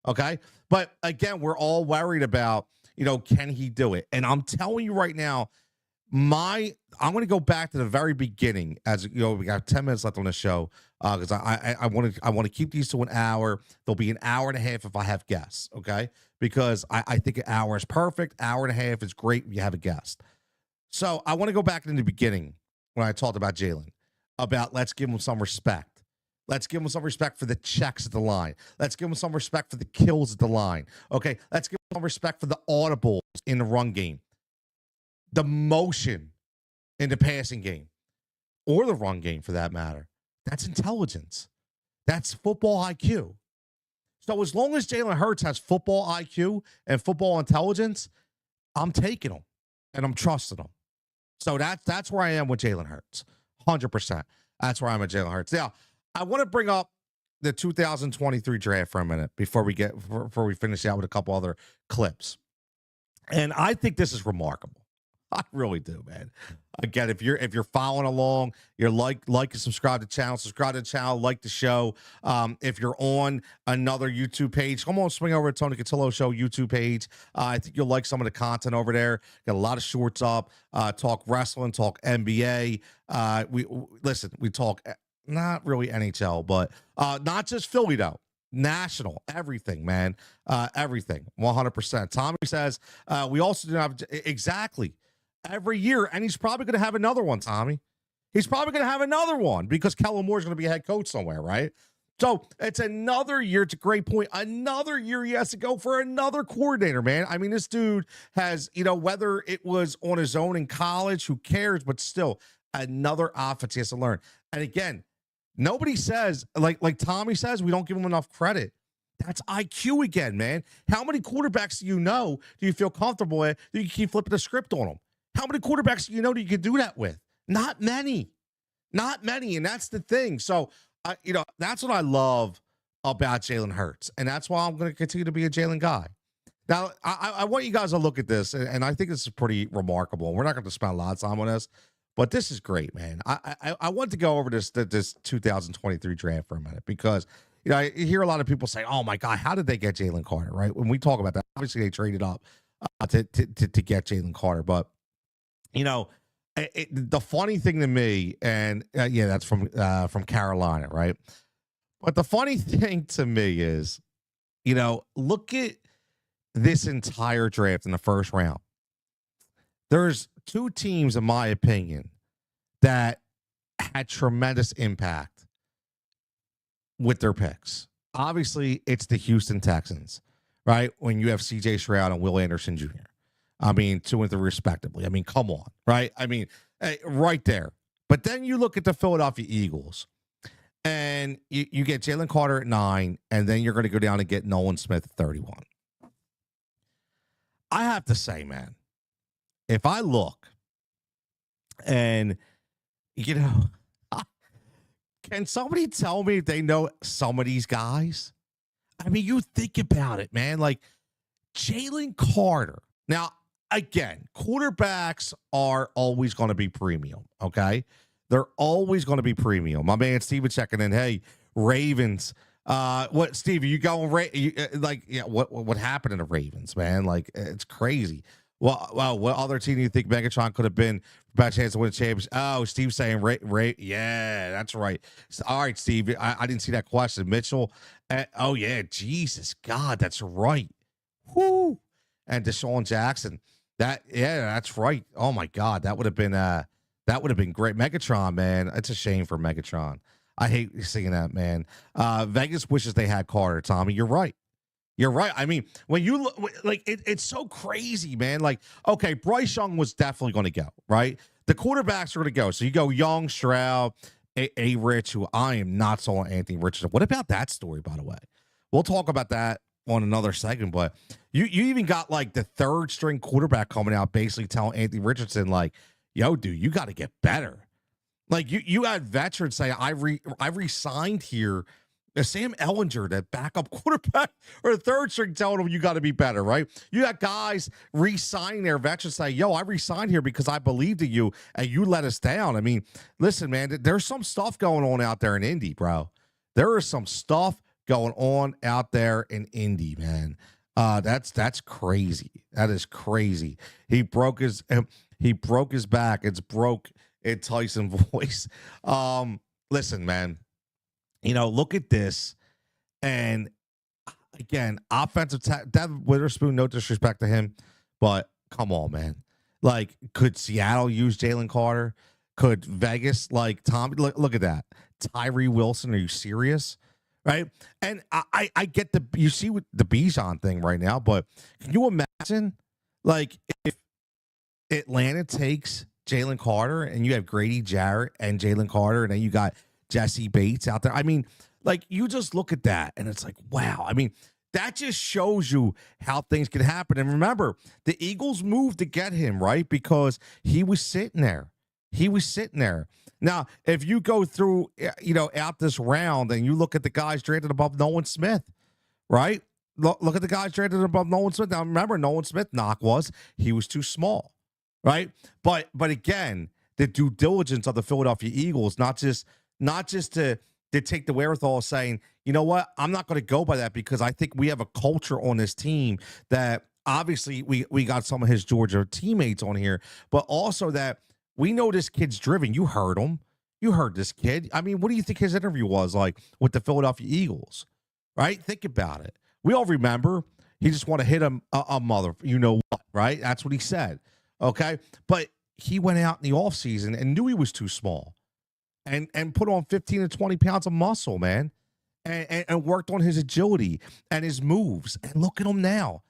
okay? But, again, we're all worried about, can he do it? And I'm telling you right now, I'm going to go back to the very beginning. As we got 10 minutes left on the show because I want to keep these to an hour. There'll be an hour and a half if I have guests, okay? Because I think an hour is perfect. Hour and a half is great if you have a guest. So I want to go back in the beginning when I talked about Jalen, about let's give him some respect. Let's give him some respect for the checks at the line. Let's give him some respect for the kills at the line. Okay, let's give him some respect for the audibles in the run game. The motion in the passing game, or the run game for that matter. That's intelligence. That's football IQ. So as long as Jalen Hurts has football IQ and football intelligence, I'm taking him and I'm trusting him. So that's where I am with Jalen Hurts. 100%. That's where I'm at Jalen Hurts. Now, I want to bring up the 2023 draft for a minute before we finish out with a couple other clips. And I think this is remarkable. I really do, man. Again, if you're following along, you're like and subscribe to the channel, like the show. If you're on another YouTube page, come on, swing over to Tony Cutillo Show YouTube page. I think you'll like some of the content over there. Got a lot of shorts up. Talk wrestling, talk NBA. We talk not really NHL, but not just Philly though. National, everything, man. Everything, 100%. Tommy says we also do have exactly. Every year, and he's probably going to have another one, Tommy. He's probably going to have another one because Kellen Moore's going to be a head coach somewhere, right? So it's another year. It's a great point. Another year he has to go for another coordinator, man. I mean, this dude has, whether it was on his own in college, who cares? But still, another offense he has to learn. And again, nobody says, like Tommy says, we don't give him enough credit. That's IQ again, man. How many quarterbacks do you feel comfortable with? Do you keep flipping the script on them? How many quarterbacks do you can do that with? Not many. And that's the thing. So, that's what I love about Jalen Hurts. And that's why I'm going to continue to be a Jalen guy. Now, I want you guys to look at this, and I think this is pretty remarkable. We're not going to spend a lot of time on this, but this is great, man. I want to go over this 2023 draft for a minute because, I hear a lot of people say, oh, my God, how did they get Jalen Carter, right? When we talk about that, obviously they traded up to get Jalen Carter, but the funny thing to me, and that's from Carolina, right? But the funny thing to me is, look at this entire draft in the first round. There's two teams, in my opinion, that had tremendous impact with their picks. Obviously, it's the Houston Texans, right? When you have C.J. Stroud and Will Anderson Jr. 2 and 3 respectively. Come on, right? Right there. But then you look at the Philadelphia Eagles, and you get Jalen Carter at 9, and then you're going to go down and get Nolan Smith at 31. I have to say, man, if I look, and, can somebody tell me if they know some of these guys? You think about it, man. Like, Jalen Carter. Now, again, quarterbacks are always going to be premium, okay? They're always going to be premium. My man Steven checking in. Hey, Ravens. What, Steve, are you going, what happened in the Ravens, man? Like, it's crazy. Well, what other team do you think Megatron could have been for a chance to win a championship? Oh, Steve's saying Ray. Yeah, that's right. All right, Steve, I didn't see that question. Mitchell. Oh, yeah, Jesus, God, that's right. Whoo. And Deshaun Jackson. That's right. Oh my God, that would have been great. Megatron, man, it's a shame for Megatron. I hate seeing that, man. Vegas wishes they had Carter. Tommy, you're right. When you look, it's so crazy, man. Like, okay, Bryce Young was definitely going to go, right? The quarterbacks are going to go. So you go Young, Stroud, A. Rich, who I am not so on Anthony Richardson. What about that story, by the way? We'll talk about that on another segment, but you even got like the third string quarterback coming out basically telling Anthony Richardson, like, yo, dude, you got to get better. Like, you had veterans say, I re-signed here. Sam Ellinger, that backup quarterback or the third string, telling him you got to be better, right? You got guys re-signing their veterans say, yo, I re-signed here because I believed in you and you let us down. Listen, man, there's some stuff going on out there in Indy, bro. There is some stuff going on out there in Indy, man. That's crazy. That is crazy. He broke his back. It's broke in Tyson voice. Listen, man. Look at this, and again, offensive Devin Witherspoon. No disrespect to him, but come on, man. Like, could Seattle use Jalen Carter? Could Vegas, like Tom? Look at that. Tyree Wilson. Are you serious? Right? And I get you see with the Bijan thing right now, but can you imagine, like, if Atlanta takes Jalen Carter and you have Grady Jarrett and Jalen Carter, and then you got Jesse Bates out there? I mean, like, you just look at that and it's like, wow. I mean, that just shows you how things can happen. And remember, the Eagles moved to get him, right? Because he was sitting there. Now, if you go through, out this round and you look at the guys drafted above Nolan Smith, right? Look at the guys drafted above Nolan Smith. Now, remember, Nolan Smith knock was he was too small, right? But again, the due diligence of the Philadelphia Eagles, not just to take the wherewithal of saying, you know what, I'm not going to go by that, because I think we have a culture on this team that obviously we got some of his Georgia teammates on here, but also that we know this kid's driven. You heard him. You heard this kid. I mean, what do you think his interview was like with the Philadelphia Eagles, right? Think about it. We all remember he just want to hit a mother, you know what, right? That's what he said, okay? But he went out in the offseason and knew he was too small and put on 15 to 20 pounds of muscle, man, and worked on his agility and his moves. And look at him now.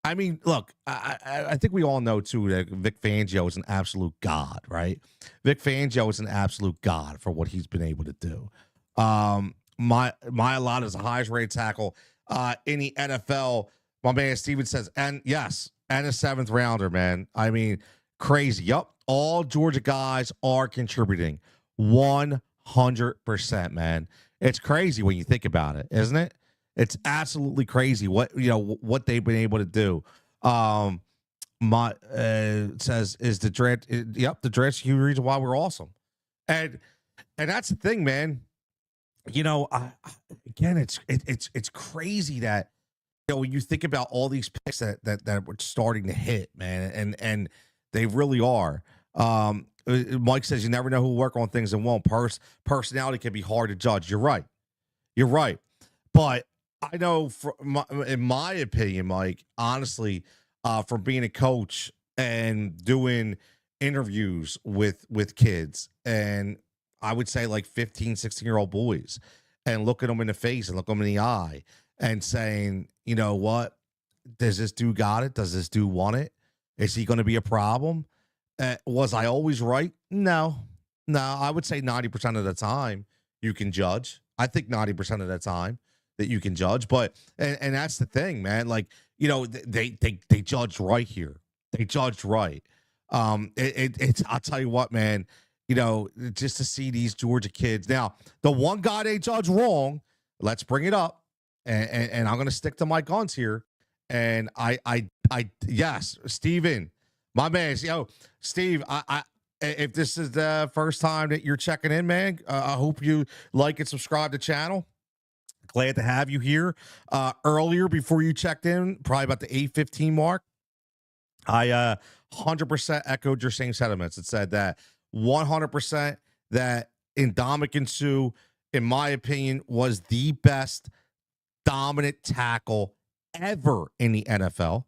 I mean, look, I think we all know, too, that Vic Fangio is an absolute god, right? Vic Fangio is an absolute god for what he's been able to do. Mailata is the highest rated tackle in the NFL. My man Steven says, and yes, and a 7th rounder, man. I mean, crazy. Yup, all Georgia guys are contributing 100%, man. It's crazy when you think about it, isn't it? It's absolutely crazy what they've been able to do. Says is the draft. Yep, the draft's a huge reason why we're awesome, and that's the thing, man. Again, it's crazy that when you think about all these picks that were starting to hit, man, and they really are. Mike says you never know who will work on things and won't. Personality can be hard to judge. You're right, but I know, in my opinion, Mike, honestly, from being a coach and doing interviews with kids, and I would say like 15, 16-year-old boys, and look at them in the face and look them in the eye and saying, you know what, does this dude got it? Does this dude want it? Is he going to be a problem? Was I always right? No, I would say 90% of the time you can judge. I think 90% of the time that you can judge, but and that's the thing, man. Like, they judged right here. They judged right. It's I'll tell you what, man. Just to see these Georgia kids. Now, the one guy they judged wrong. Let's bring it up, and I'm gonna stick to my guns here. And I yes, Steven, my man. Steve, I if this is the first time that you're checking in, man, I hope you like and subscribe to the channel. Glad to have you here. Earlier, before you checked in, probably about the 8:15 mark, I 100% echoed your same sentiments. It said that 100% that Ndamukong Suh, in my opinion, was the best dominant tackle ever in the NFL.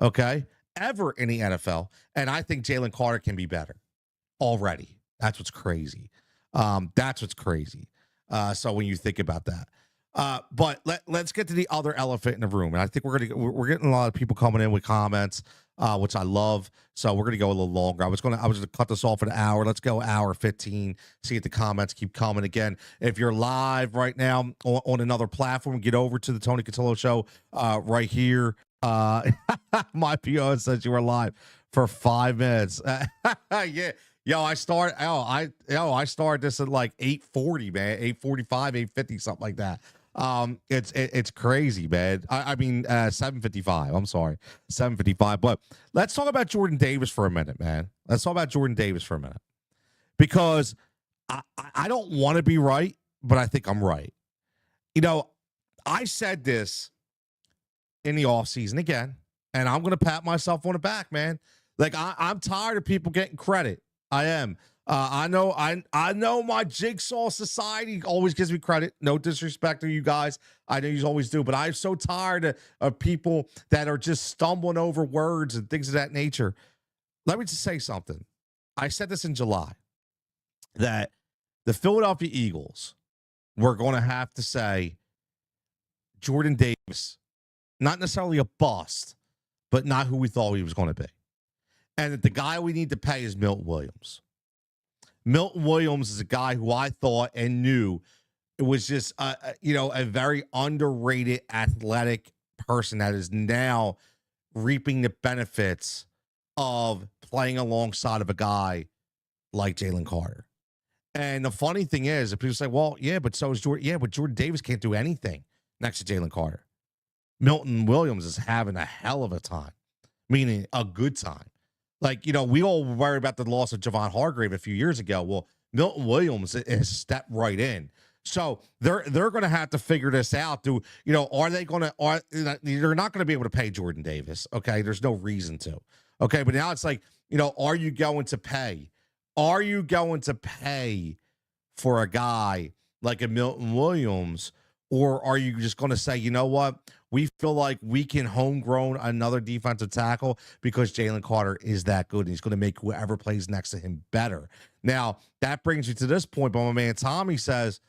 Okay? Ever in the NFL. And I think Jalen Carter can be better already. That's what's crazy. So when you think about that. But let's get to the other elephant in the room. And I think we're getting a lot of people coming in with comments, which I love. So we're gonna go a little longer. I was gonna cut this off an hour. Let's go hour 15. See if the comments keep coming. Again, if you're live right now on another platform, get over to the Tony Cutillo Show right here. My PO says you were live for 5 minutes. Yeah. I started this at like 8:40, man. 8:45, 8:50, something like that. It's crazy, man. I mean 7:55. I'm sorry, 7:55. But let's talk about Jordan Davis for a minute, man. Because I don't want to be right, but I think I'm right. I said this in the offseason again, and I'm going to pat myself on the back, man. Like, I'm tired of people getting credit. I am. I know my Jigsaw Society always gives me credit. No disrespect to you guys. I know you always do, but I'm so tired of people that are just stumbling over words and things of that nature. Let me just say something. I said this in July, that the Philadelphia Eagles were going to have to say Jordan Davis, not necessarily a bust, but not who we thought he was going to be. And that the guy we need to pay is Milton Williams. Milton Williams is a guy who I thought and knew it was just, a very underrated athletic person that is now reaping the benefits of playing alongside of a guy like Jalen Carter. And the funny thing is, if people say, well, yeah, but so is Jordan. Yeah, but Jordan Davis can't do anything next to Jalen Carter. Milton Williams is having a hell of a time, meaning a good time. Like, we all worried about the loss of Javon Hargrave a few years ago. Well, Milton Williams has stepped right in. So they're going to have to figure this out. Are they going to, they're not going to be able to pay Jordan Davis. Okay. There's no reason to. Okay. But now it's like, are you going to pay? Are you going to pay for a guy like a Milton Williams? Or are you just going to say, you know what? We feel like we can homegrown another defensive tackle because Jalen Carter is that good, and he's going to make whoever plays next to him better. Now, that brings you to this point, but my man Tommy says,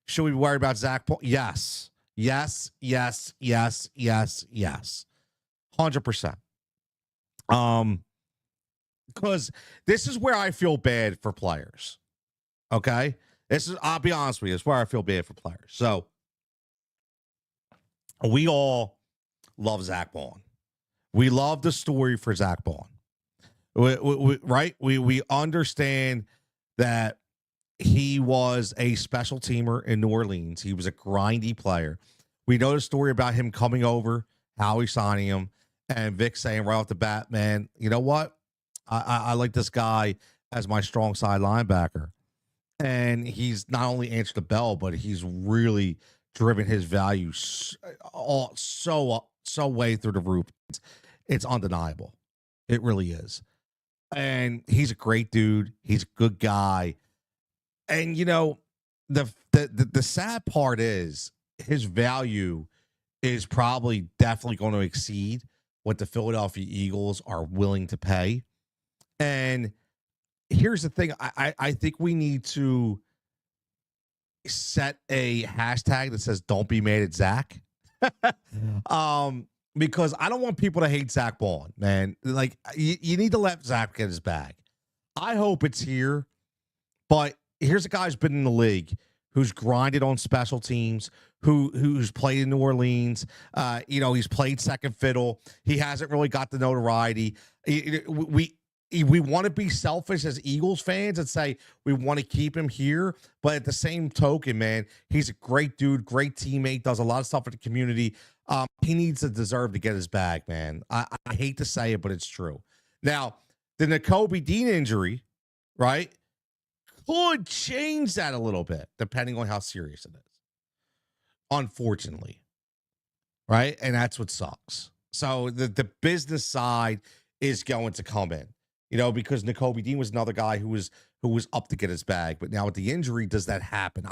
should we worry about Zach Paul? Yes. Yes, yes, yes, yes, yes. 100%. Because this is where I feel bad for players. Okay? I'll be honest with you, it's where I feel bad for players. So, we all love Zach Bond. We love the story for Zach Bond. Right? We understand that he was a special teamer in New Orleans. He was a grindy player. We know the story about him coming over, Howie signing him, and Vic saying right off the bat, man, you know what? I like this guy as my strong side linebacker. And he's not only answered the bell, but he's really driven his value so way through the roof. It's undeniable. It really is. And he's a great dude. He's a good guy. And the sad part is his value is probably definitely going to exceed what the Philadelphia Eagles are willing to pay. And here's the thing. I think we need to set a hashtag that says "Don't be mad at Zach," because I don't want people to hate Zach Bond, man. Like you need to let Zach get his bag. I hope it's here, but here's a guy who's been in the league, who's grinded on special teams, who's played in New Orleans. He's played second fiddle. He hasn't really got the notoriety. We want to be selfish as Eagles fans and say we want to keep him here. But at the same token, man, he's a great dude, great teammate, does a lot of stuff for the community. He needs to deserve to get his bag, man. I hate to say it, but it's true. Now, the Nakobe Dean injury, right, could change that a little bit, depending on how serious it is. Unfortunately. Right? And that's what sucks. So the business side is going to come in. Because Nakobe Dean was another guy who was up to get his bag. But now with the injury, does that happen?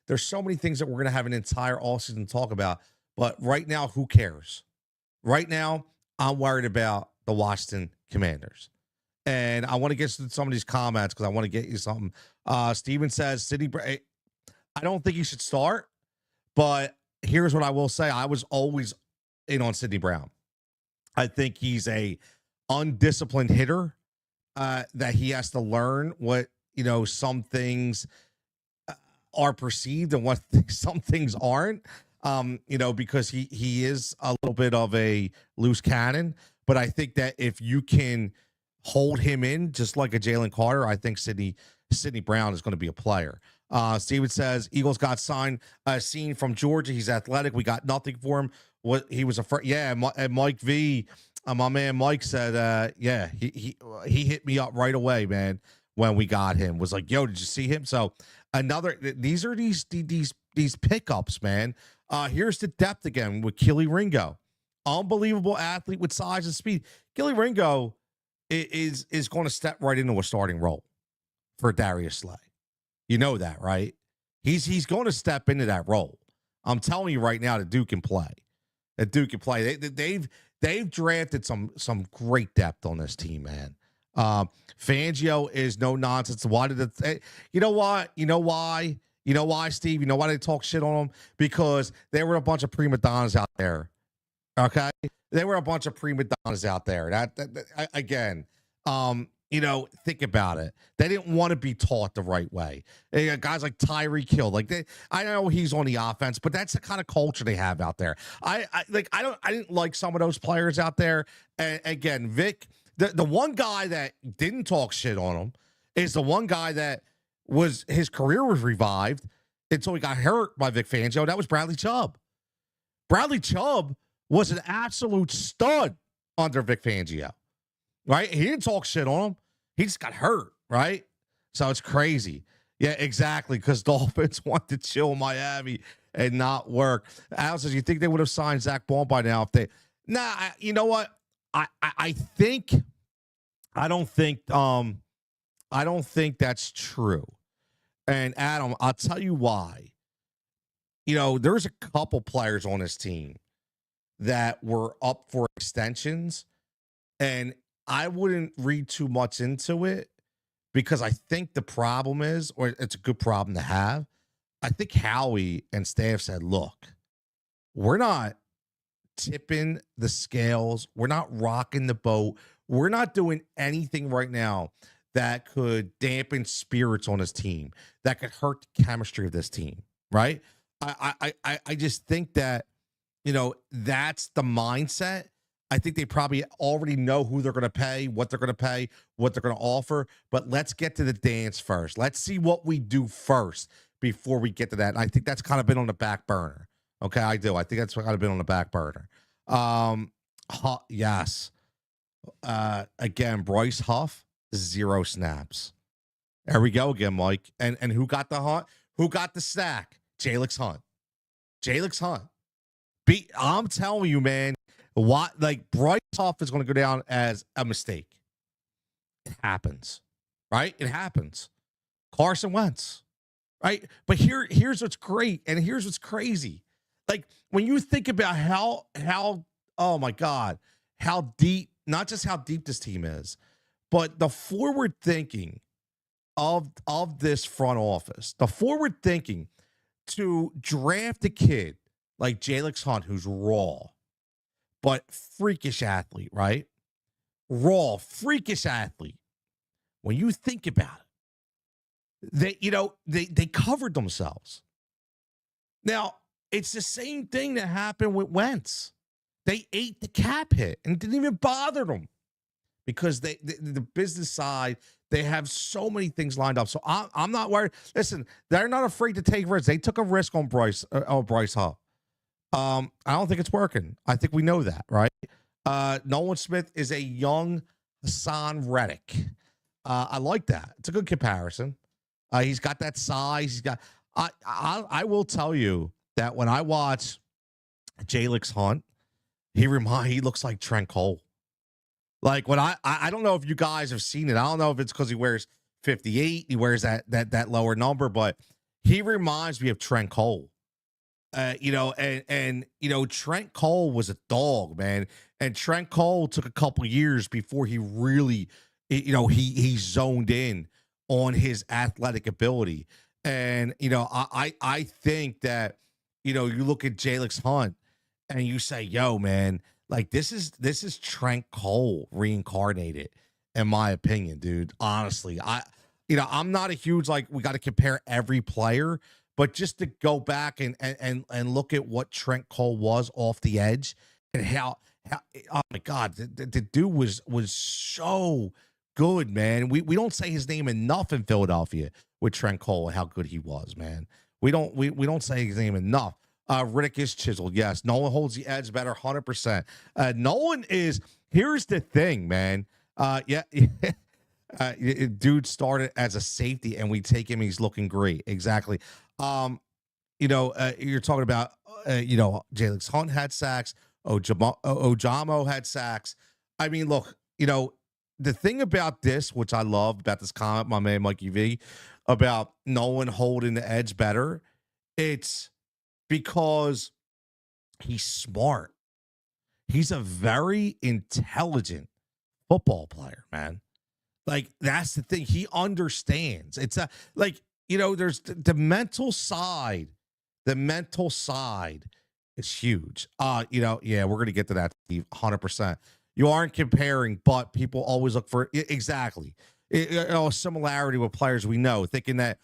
There's so many things that we're going to have an entire offseason to talk about. But right now, who cares? Right now, I'm worried about the Washington Commanders. And I want to get to some of these comments because I want to get you something. Steven says, I don't think he should start. But here's what I will say. I was always in on Sidney Brown. I think he's a undisciplined hitter that he has to learn what some things are perceived and what some things aren't because he is a little bit of a loose cannon. But I think that if you can hold him in just like a Jalen Carter, I think Sidney Brown is going to be a player. Steven says Eagles got seen from Georgia. He's athletic. We got nothing for him. What he was and Mike V. My man Mike said, he hit me up right away, man, when we got him. Was like, yo, did you see him? So These are these pickups, man. Here's the depth again with Keely Ringo. Unbelievable athlete with size and speed. Keely Ringo is going to step right into a starting role for Darius Slay. You know that, right? He's going to step into that role. I'm telling you right now that Duke can play. They've drafted some great depth on this team, man. Fangio is no nonsense. Why did it? You know what? You know why? You know why, Steve? You know why they talk shit on them? Because there were a bunch of prima donnas out there. Okay, there were a bunch of prima donnas out there. Again, think about it. They didn't want to be taught the right way. Guys like Tyreek Hill, I know he's on the offense, but that's the kind of culture they have out there. I didn't like some of those players out there. And again, Vic, the one guy that didn't talk shit on him is the one guy that his career was revived until he got hurt by Vic Fangio. That was Bradley Chubb. Bradley Chubb was an absolute stud under Vic Fangio, right? He didn't talk shit on him. He just got hurt, right? So it's crazy. Yeah, exactly, because Dolphins want to chill Miami and not work. Al says, you think they would have signed Zach Ball by now if they – Nah, you know what? I don't think that's true. And Adam, I'll tell you why. There's a couple players on this team that were up for extensions, and I wouldn't read too much into it because I think the problem is, or it's a good problem to have, I think Howie and staff said, look, we're not tipping the scales. We're not rocking the boat. We're not doing anything right now that could dampen spirits on this team, that could hurt the chemistry of this team, right? I just think that, that's the mindset. I think they probably already know who they're going to pay, what they're going to offer. But let's get to the dance first. Let's see what we do first before we get to that. And I think that's kind of been on the back burner. Okay, I do. I think that's kind of been on the back burner. Yes. Again, Bryce Huff, 0 snaps. There we go again, Mike. And who got the hunt? Who got the sack? Jalen Hunt. I'm telling you, man, Bryce Huff is going to go down as a mistake. It happens, right? It happens. Carson Wentz, right? But here's what's great, and here's what's crazy. When you think about how oh my God, how deep, not just how deep this team is, but the forward thinking of this front office, the forward thinking to draft a kid like Jalen Hunt, who's raw, but freakish athlete, right? Raw, freakish athlete. When you think about it, they covered themselves. Now, it's the same thing that happened with Wentz. They ate the cap hit and didn't even bother them because the business side, they have so many things lined up. So I'm not worried. Listen, they're not afraid to take risks. They took a risk on Bryce Huff. I don't think it's working. I think we know that, right? Nolan Smith is a young Hassan Reddick. I like that. It's a good comparison. He's got that size. He's got. I will tell you that when I watch Jalen Hunt, he looks like Trent Cole. When I don't know if you guys have seen it. I don't know if it's because he wears 58. He wears that lower number, but he reminds me of Trent Cole. Trent Cole was a dog, man. And Trent Cole took a couple years before he really, he zoned in on his athletic ability. And, I think that, you look at Jalen Hunt and you say, yo, man, this is Trent Cole reincarnated, in my opinion, dude. Honestly, I'm not a huge, we got to compare every player. But just to go back and look at what Trent Cole was off the edge and how oh my God, the dude was so good, man. We don't say his name enough in Philadelphia with Trent Cole and how good he was, man. We don't say his name enough. Riddick is chiseled, yes. Nolan holds the edge better, 100%. Nolan is. Here's the thing, man. Yeah. Dude started as a safety, and we take him. He's looking great. Exactly. You're talking about, Jalen Hunt had sacks. Ojamo had sacks. I mean, look, the thing about this, which I love about this comment, my man Mikey V, about no one holding the edge better, it's because he's smart. He's a very intelligent football player, man. Like, that's the thing. He understands. It's there's the mental side. The mental side is huge. We're going to get to that, Steve, 100%. You aren't comparing, but people always look for exactly a similarity with players we know, thinking that,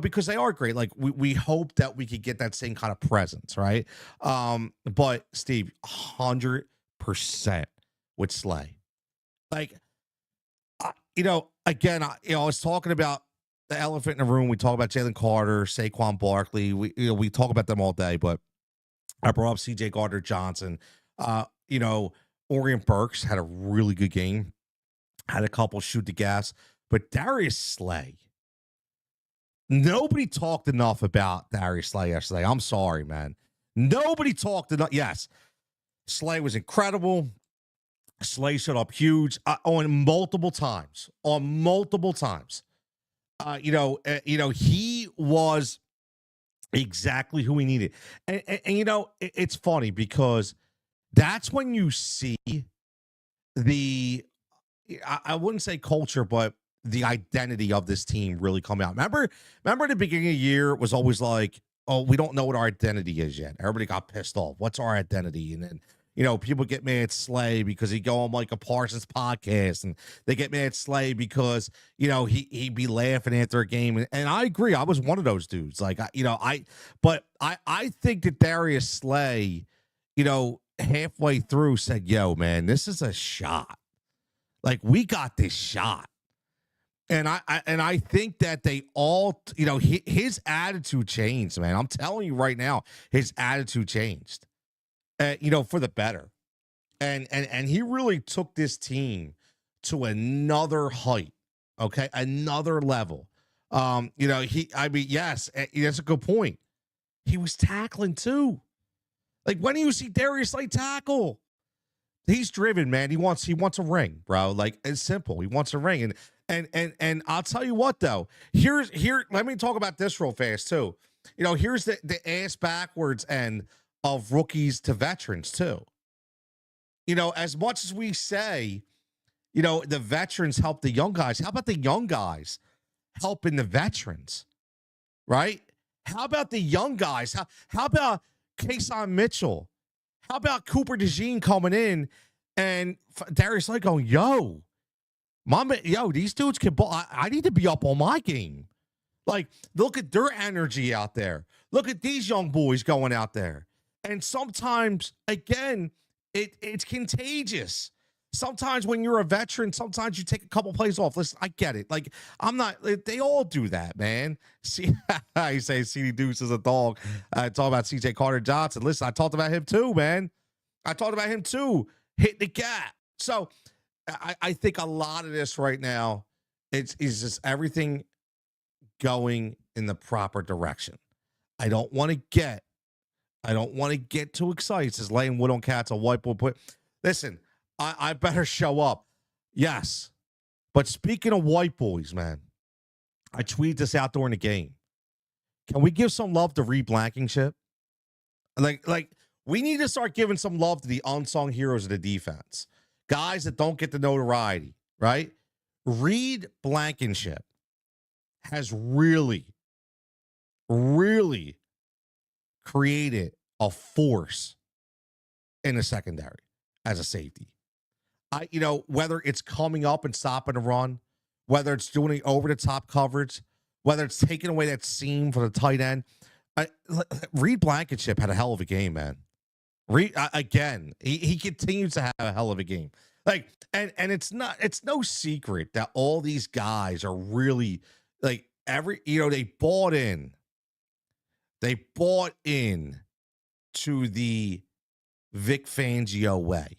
because they are great. Like, we hope that we could get that same kind of presence, right? But Steve, 100% with Slay. Like, again, I was talking about the elephant in the room. We talk about Jalen Carter, Saquon Barkley. We talk about them all day, but I brought up C.J. Gardner-Johnson. Orion Burks had a really good game, had a couple shoot the gas, but Darius Slay, nobody talked enough about Darius Slay yesterday. I'm sorry, man. Nobody talked enough. Yes, Slay was incredible. Slay showed up huge on multiple times. He was exactly who we needed. And it's funny because that's when you see I wouldn't say culture, but the identity of this team really come out. Remember at the beginning of the year, it was always like, oh, we don't know what our identity is yet. Everybody got pissed off. What's our identity? And then, people get mad at Slay because he go on like a Parsons podcast, and they get mad at Slay because, he'd be laughing after a game. And I agree. I was one of those dudes. Like, I think that Darius Slay, halfway through said, yo, man, this is a shot. Like, we got this shot. And I think that they all, his attitude changed, man. I'm telling you right now, his attitude changed, for the better. And he really took this team to another height, okay, another level. Yes, that's a good point. He was tackling too. Like, when do you see Darius Slay tackle? He's driven, man. He wants a ring, bro. Like, it's simple. He wants a ring. And I'll tell you what, though. Let me talk about this real fast too. Here's the ass backwards end of rookies to veterans too. As much as we say, the veterans help the young guys, how about the young guys helping the veterans? Right? How about the young guys? How about Kason Mitchell? How about Cooper DeJean coming in and Darius Slay going, yo, these dudes can ball. I need to be up on my game. Like, look at their energy out there. Look at these young boys going out there. And sometimes, again, it's contagious. Sometimes when you're a veteran, sometimes you take a couple plays off. Listen, I get it. Like, they all do that, man. See, I say CD Deuce is a dog. I talk about CJ Carter-Johnson. Listen, I talked about him too, man. Hit the gap. So I think a lot of this right now is just everything going in the proper direction. I don't want to get too excited. It says laying wood on cats, a whiteboard. Listen, I better show up. Yes. But speaking of white boys, man, I tweeted this out during the game. Can we give some love to Reed Blankenship? Like we need to start giving some love to the unsung heroes of the defense. Guys that don't get the notoriety, right? Reed Blankenship has really, really created a force in the secondary as a safety. Whether it's coming up and stopping a run, whether it's doing over the top coverage, whether it's taking away that seam for the tight end. Reed Blankenship had a hell of a game, man. He continues to have a hell of a game. Like, and it's no secret that all these guys are really like they bought in to the Vic Fangio way.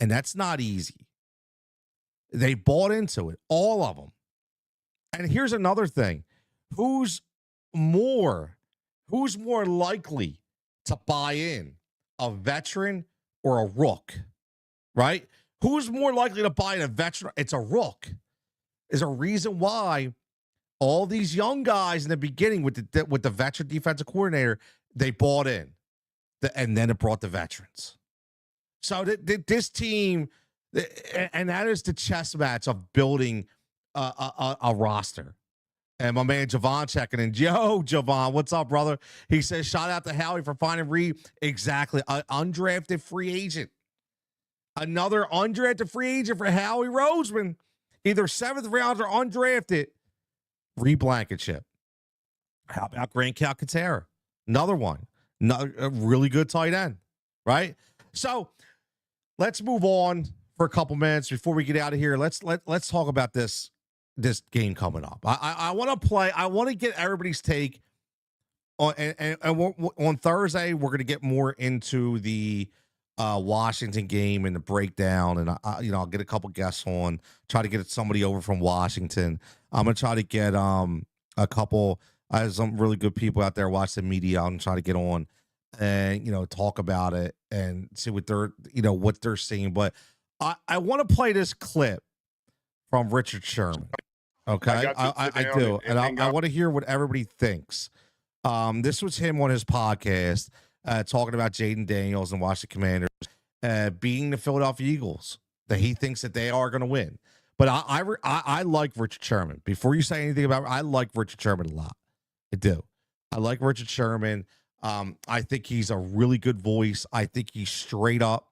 And that's not easy. They bought into it, all of them. And here's another thing. Who's more likely to buy in, a veteran or a rook, right? Who's more likely to buy in, a veteran? It's a rook. There's a reason why all these young guys in the beginning with the veteran defensive coordinator, they bought in, and then it brought the veterans. So this team, and that is the chess match of building a roster. And my man Javon checking in. Yo, Javon, what's up, brother? He says, shout out to Howie for finding Reed. Exactly. An undrafted free agent. Another undrafted free agent for Howie Roseman. Either 7th round or undrafted. Reed Blankenship. How about Grant Calcaterra? Another one. A really good tight end, right? So let's move on for a couple minutes before we get out of here. Let's talk about this game coming up. I want to play. I want to get everybody's take on, and on Thursday we're going to get more into the Washington game and the breakdown, and I'll get a couple guests on, try to get somebody over from Washington. I'm gonna try to get a couple. I have some really good people out there watching the media. I'm trying to get on and talk about it and see what they're seeing. But I want to play this clip from Richard Sherman. Okay, I do, and I want to hear what everybody thinks. This was him on his podcast talking about Jaden Daniels and Washington Commanders beating the Philadelphia Eagles. That he thinks that they are going to win. But I like Richard Sherman. Before you say anything about it, I like Richard Sherman a lot. I do. I like Richard Sherman. I think he's a really good voice. I think he's straight up.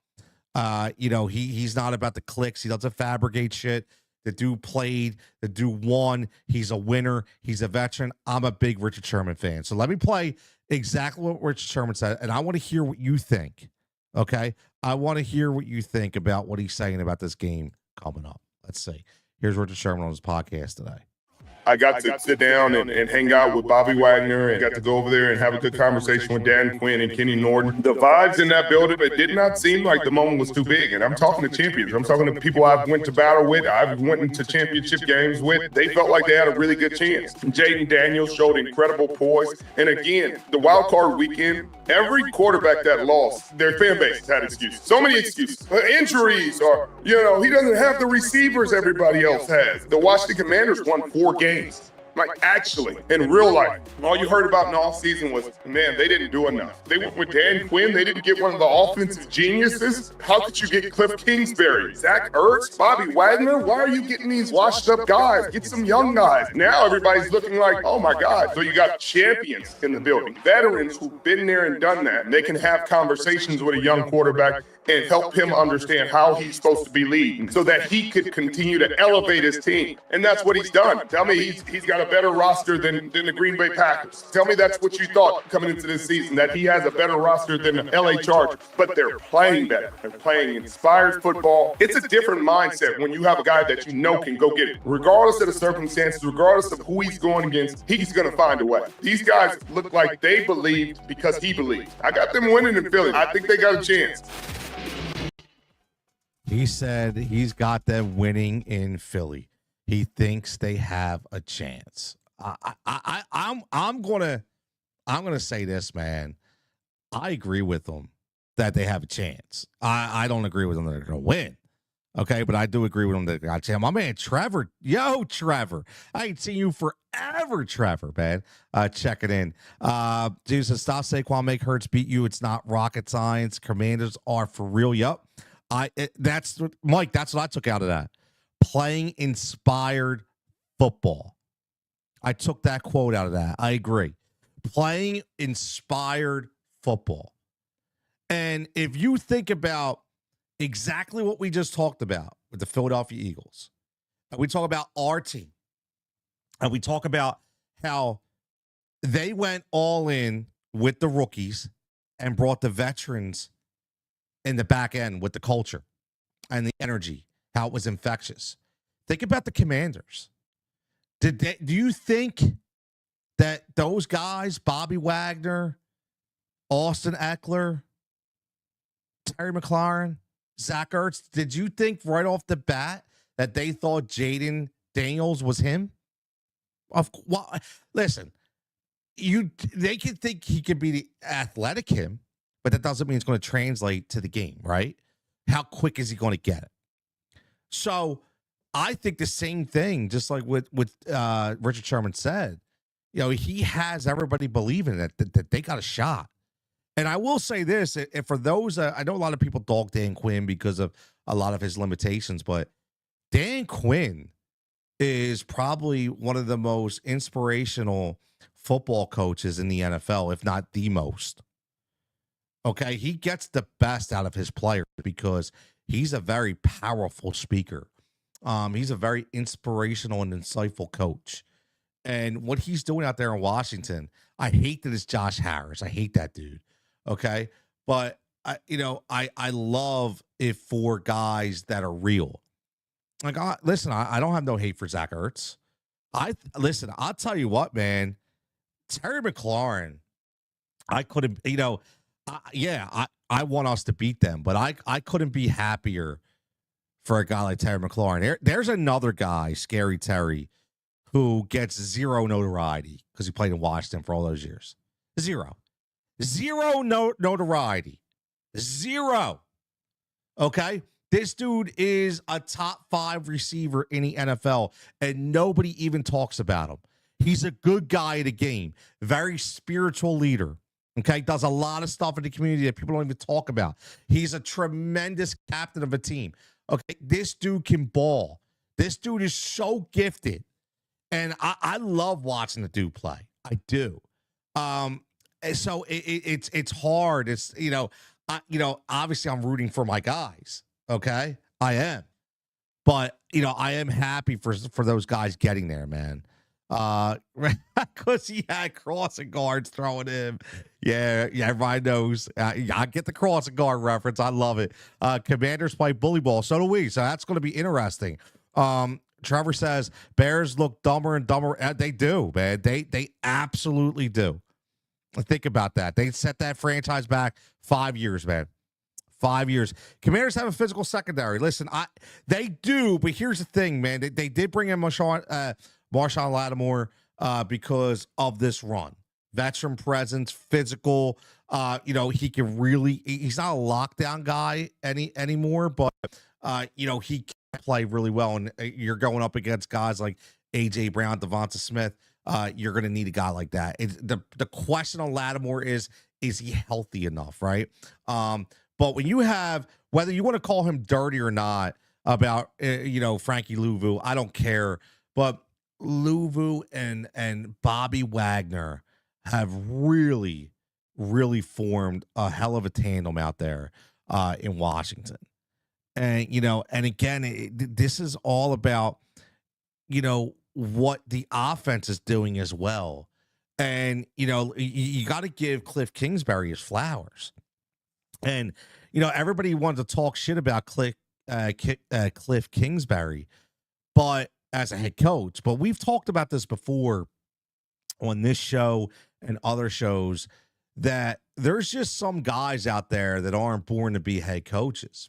He's not about the clicks. He doesn't fabricate shit. The dude played. The dude won. He's a winner. He's a veteran. I'm a big Richard Sherman fan. So let me play exactly what Richard Sherman said, and I want to hear what you think. Okay? I want to hear what you think about what he's saying about this game coming up. Let's see. Here's Richard Sherman on his podcast today. I got to sit down and hang out with Bobby Wagner and got to go over there and have a good conversation with Dan Quinn and Kenny Norton. The vibes in that building, it did not seem like the moment was too big. And I'm talking to champions. I'm talking to people I've went to battle with, I've went into championship games with. They felt like they had a really good chance. Jaden Daniels showed incredible poise. And again, the wild card weekend, every quarterback that lost, their fan base had excuses. So many excuses. Injuries, or, he doesn't have the receivers everybody else has. The Washington Commanders won 4 games. Like, actually, in real life, all you heard about in the offseason was, man, they didn't do enough. They went with Dan Quinn. They didn't get one of the offensive geniuses. How could you get Cliff Kingsbury, Zach Ertz, Bobby Wagner? Why are you getting these washed-up guys? Get some young guys. Now everybody's looking like, oh, my God. So you got champions in the building, veterans who've been there and done that. And they can have conversations with a young quarterback and help him understand how he's supposed to be leading so that he could continue to elevate his team. And that's what he's done. Tell me he's got a better roster than the Green Bay Packers. Tell me that's what you thought coming into this season, that he has a better roster than the LA Chargers. But they're playing better. They're playing inspired football. It's a different mindset when you have a guy that can go get it. Regardless of the circumstances, regardless of who he's going against, he's going to find a way. These guys look like they believed because he believed. I got them winning in Philly. I think they got a chance. He said he's got them winning in Philly. He thinks they have a chance. I'm gonna say this, man. I agree with them that they have a chance. I don't agree with them that they're gonna win. Okay, but I do agree with them that they got a chance. My man Trevor, Trevor. I ain't seen you forever, Trevor, man. Checking in. Dude says, stop Saquon, make Hurts beat you. It's not rocket science. Commanders are for real. Yup. That's what I took out of that. Playing inspired football. I took that quote out of that. I agree. Playing inspired football. And if you think about exactly what we just talked about with the Philadelphia Eagles, and we talk about our team, and we talk about how they went all in with the rookies and brought the veterans in the back end with the culture and the energy, how it was infectious. Think about the Commanders. Do you think that those guys, Bobby Wagner, Austin Eckler, Terry McLaurin, Zach Ertz, did you think right off the bat that they thought Jaden Daniels was him? Well, listen, they can think he could be the athletic him, but that doesn't mean it's going to translate to the game, right? How quick is he going to get it? So I think the same thing, just like what Richard Sherman said. He has everybody believing that they got a shot. And I will say this, and for those, I know a lot of people dog Dan Quinn because of a lot of his limitations, but Dan Quinn is probably one of the most inspirational football coaches in the NFL, if not the most. Okay, he gets the best out of his players because he's a very powerful speaker. He's a very inspirational and insightful coach. And what he's doing out there in Washington, I hate that it's Josh Harris. I hate that dude. Okay, but I love it for guys that are real. Like, listen, I don't have no hate for Zach Ertz. I'll tell you what, man. Terry McLaurin, I couldn't, I want us to beat them, but I couldn't be happier for a guy like Terry McLaurin. There's another guy, Scary Terry, who gets zero notoriety because he played in Washington for all those years. Zero notoriety. Zero. Okay? This dude is a top 5 receiver in the NFL, and nobody even talks about him. He's a good guy at a game. Very spiritual leader. Okay? Does a lot of stuff in the community that people don't even talk about. He's a tremendous captain of a team. Okay? This dude can ball. This dude is so gifted. And I love watching the dude play. I do. So it's hard. It's, obviously I'm rooting for my guys. Okay, I am, but I am happy for those guys getting there, man. Because he had crossing guards throwing him. Yeah, everybody knows. I get the crossing guard reference. I love it. Commanders play bully ball, so do we. So that's going to be interesting. Trevor says Bears look dumber and dumber. They do, man. They absolutely do. Think about that. They set that franchise back 5 years, man. 5 years. Commanders have a physical secondary. Listen, they do, but here's the thing, man. They did bring in Marshon Lattimore because of this run. Veteran presence, physical. He can really. He's not a lockdown guy anymore, but he can play really well. And you're going up against guys like AJ Brown, Devonta Smith. You're going to need a guy like that. The question on Lattimore is he healthy enough, right? But when you have, whether you want to call him dirty or not about, Frankie Louvu, I don't care. But Louvu and Bobby Wagner have really, really formed a hell of a tandem out there in Washington. And, and again, this is all about, what the offense is doing as well. And, you got to give Cliff Kingsbury his flowers. And, everybody wanted to talk shit about Cliff Kingsbury, but as a head coach. But we've talked about this before on this show and other shows, that there's just some guys out there that aren't born to be head coaches.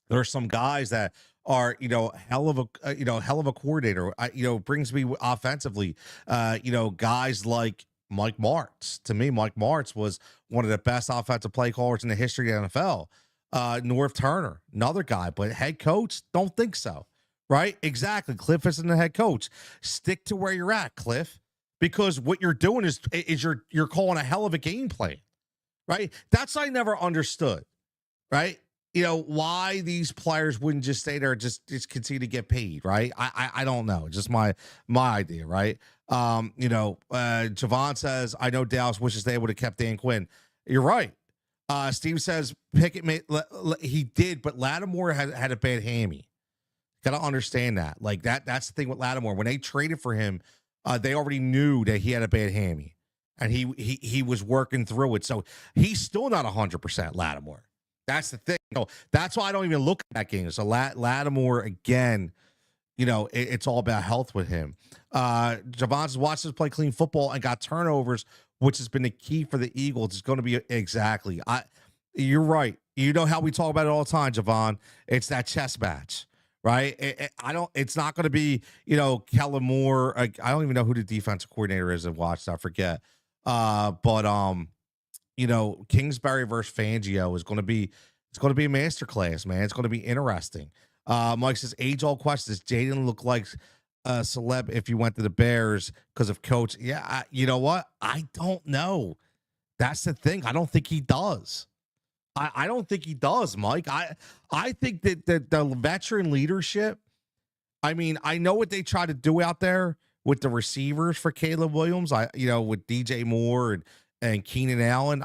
There are some guys that are, hell of a coordinator, brings me offensively, guys like Mike Martz. To me, Mike Martz was one of the best offensive play callers in the history of the NFL. Norv Turner, another guy, but head coach, don't think so, right? Exactly. Cliff isn't the head coach. Stick to where you're at, Cliff, because what you're doing is you're calling a hell of a game plan, right? That's what I never understood, right? Why these players wouldn't just stay there, just continue to get paid, right? I don't know. It's just my idea, right? Javon says, I know Dallas wishes they would have kept Dan Quinn. You're right. Steve says Pickett he did, but Lattimore had a bad hammy. Got to understand that. Like that's the thing with Lattimore. When they traded for him, they already knew that he had a bad hammy, and he was working through it. So he's still not 100% Lattimore. That's the thing. That's why I don't even look at that game. So Lattimore, again, it's all about health with him. Javon's watched us play clean football and got turnovers, which has been the key for the Eagles. It's going to be exactly. You're right. You know how we talk about it all the time, Javon. It's that chess match, right? It's not going to be, Kellen Moore. I don't even know who the defensive coordinator is. I've watched. I forget. But Kingsbury versus Fangio is going to be, it's going to be a masterclass, man. It's going to be interesting. Mike says, age old question: does Jaden look like a celeb if he went to the Bears because of coach? Yeah, you know what? I don't know. That's the thing. I don't think he does. I don't think he does, Mike. I think that the veteran leadership. I mean, I know what they try to do out there with the receivers for Caleb Williams. With DJ Moore and Keenan Allen.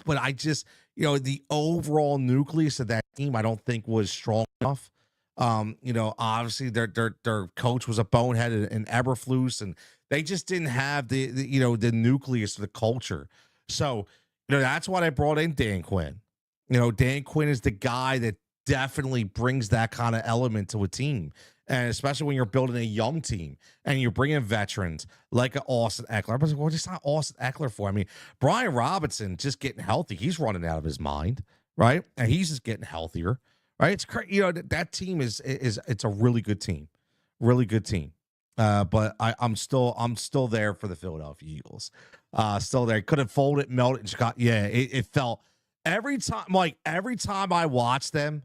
But I just, the overall nucleus of that team, I don't think was strong enough. Obviously their coach was a bonehead and Eberflus, and they just didn't have the nucleus of the culture. So, that's why I brought in Dan Quinn. Dan Quinn is the guy that definitely brings that kind of element to a team. And especially when you're building a young team and you're bringing veterans like an Austin Eckler. But what is not Austin Eckler for? I mean, Brian Robinson just getting healthy. He's running out of his mind, right? And he's just getting healthier, right? It's crazy. That team is it's a really good team, really good team. But I'm still there for the Philadelphia Eagles. Still there. Could have folded, melted, and Chicago. Yeah, it felt every time I watched them,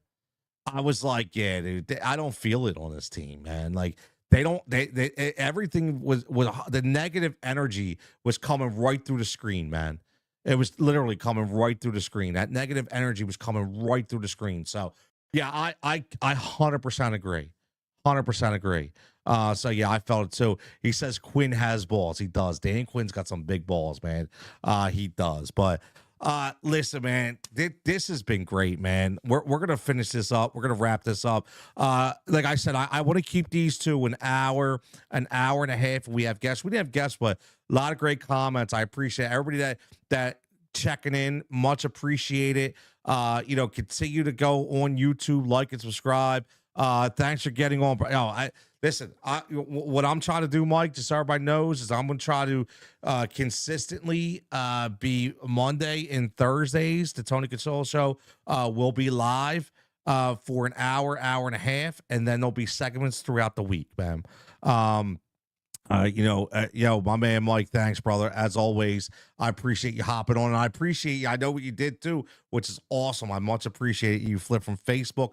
I was like, yeah, dude, I don't feel it on this team, man. Like everything was the negative energy was coming right through the screen, man. It was literally coming right through the screen. That negative energy was coming right through the screen. So yeah, I 100% agree. 100% agree. So yeah, I felt it too. He says Quinn has balls. He does. Dan Quinn's got some big balls, man. He does. But listen, man, this has been great, man. We're gonna finish this up. We're gonna wrap this up. Like I said, I want to keep these to an hour and a half. We have guests. We didn't have guests, but a lot of great comments. I appreciate everybody that checking in. Much appreciated. Continue to go on YouTube, like and subscribe. Thanks for getting on. Listen, what I'm trying to do, Mike, just so everybody knows, is I'm going to try to consistently be Monday and Thursdays. The Tony Cutillo Show will be live for an hour and a half, and then there'll be segments throughout the week, man. My man Mike, thanks, brother. As always, I appreciate you hopping on, and I appreciate you. I know what you did too, which is awesome. I much appreciate it. You flipped from Facebook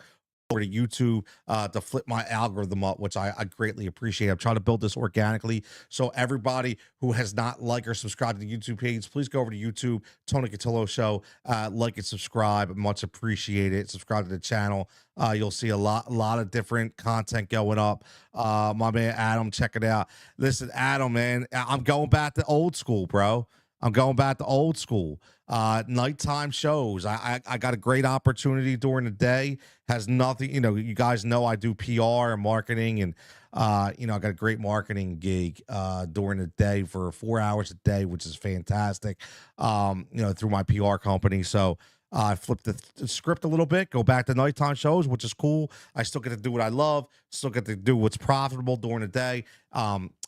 over to YouTube to flip my algorithm up, which I greatly appreciate. I'm trying to build this organically. So everybody who has not liked or subscribed to the YouTube page, please go over to YouTube, Tony Cutillo Show, like and subscribe. Much appreciate it. Subscribe to the channel. You'll see a lot of different content going up. My man Adam, check it out. Listen, Adam, man, I'm going back to old school, bro. I'm going back to old school. Nighttime shows. I got a great opportunity during the day. Has nothing, you guys know I do PR and marketing, and I got a great marketing gig during the day for 4 hours a day, which is fantastic. Through my PR company. So I flipped the script a little bit, go back to nighttime shows, which is cool. I still get to do what I love, still get to do what's profitable during the day.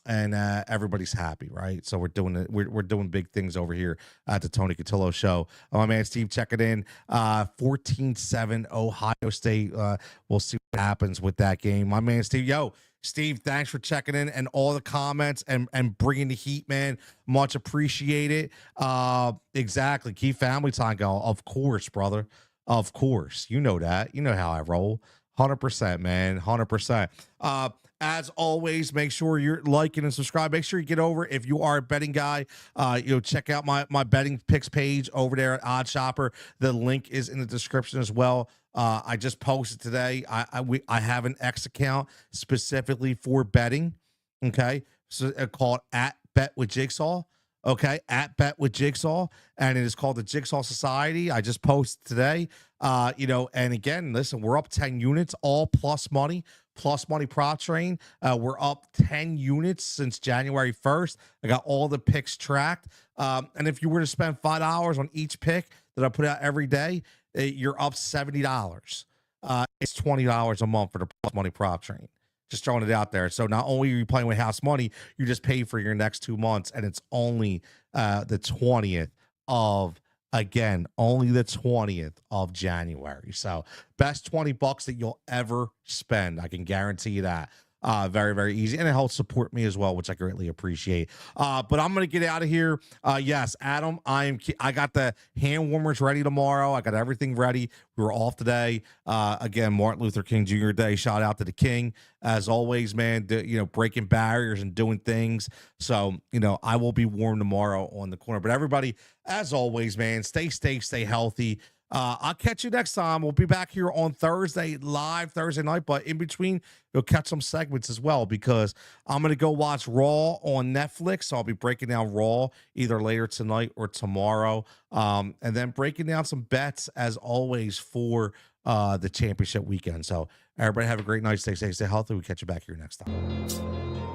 And everybody's happy, right? So we're doing it. We're doing big things over here at the Tony Cutillo Show. My man Steve, check it in. 14-7 Ohio State. We'll see what happens with that game. My man Steve, thanks for checking in and all the comments and bringing the heat, man. Much appreciated. Exactly. Keep family time going. Of course, brother. Of course. You know that. You know how I roll. 100%, man. 100%. As always, make sure you're liking and subscribe. Make sure you get over if you are a betting guy. Check out my betting picks page over there at Odd Shopper. The link is in the description as well. I just posted today. I have an X account specifically for betting. Okay, so called at Bet with Jigsaw. Okay, at Bet with Jigsaw, and it is called the Jigsaw Society. I just posted today. And again, listen, we're up 10 units, all plus money prop train. We're up 10 units since January 1st. I got all the picks tracked. And if you were to spend $5 on each pick that I put out every day, you're up $70. It's $20 a month for the plus money prop train. Just throwing it out there. So not only are you playing with house money, you just pay for your next 2 months, and it's only the 20th of again, only the 20th of January. So best $20 that you'll ever spend. I can guarantee you that. Very, very easy. And it helps support me as well, which I greatly appreciate. But I'm going to get out of here. Yes, Adam, I got the hand warmers ready tomorrow. I got everything ready. We were off today. Again, Martin Luther King Jr. Day. Shout out to the King. As always, man, breaking barriers and doing things. So, I will be warm tomorrow on the corner. But everybody, as always, man, stay safe, stay healthy. I'll catch you next time. We'll be back here on Thursday, live Thursday night, but in between, you'll catch some segments as well because I'm going to go watch Raw on Netflix. So I'll be breaking down Raw either later tonight or tomorrow, and then breaking down some bets as always for the championship weekend. So everybody have a great night. Stay safe, stay healthy. We'll catch you back here next time.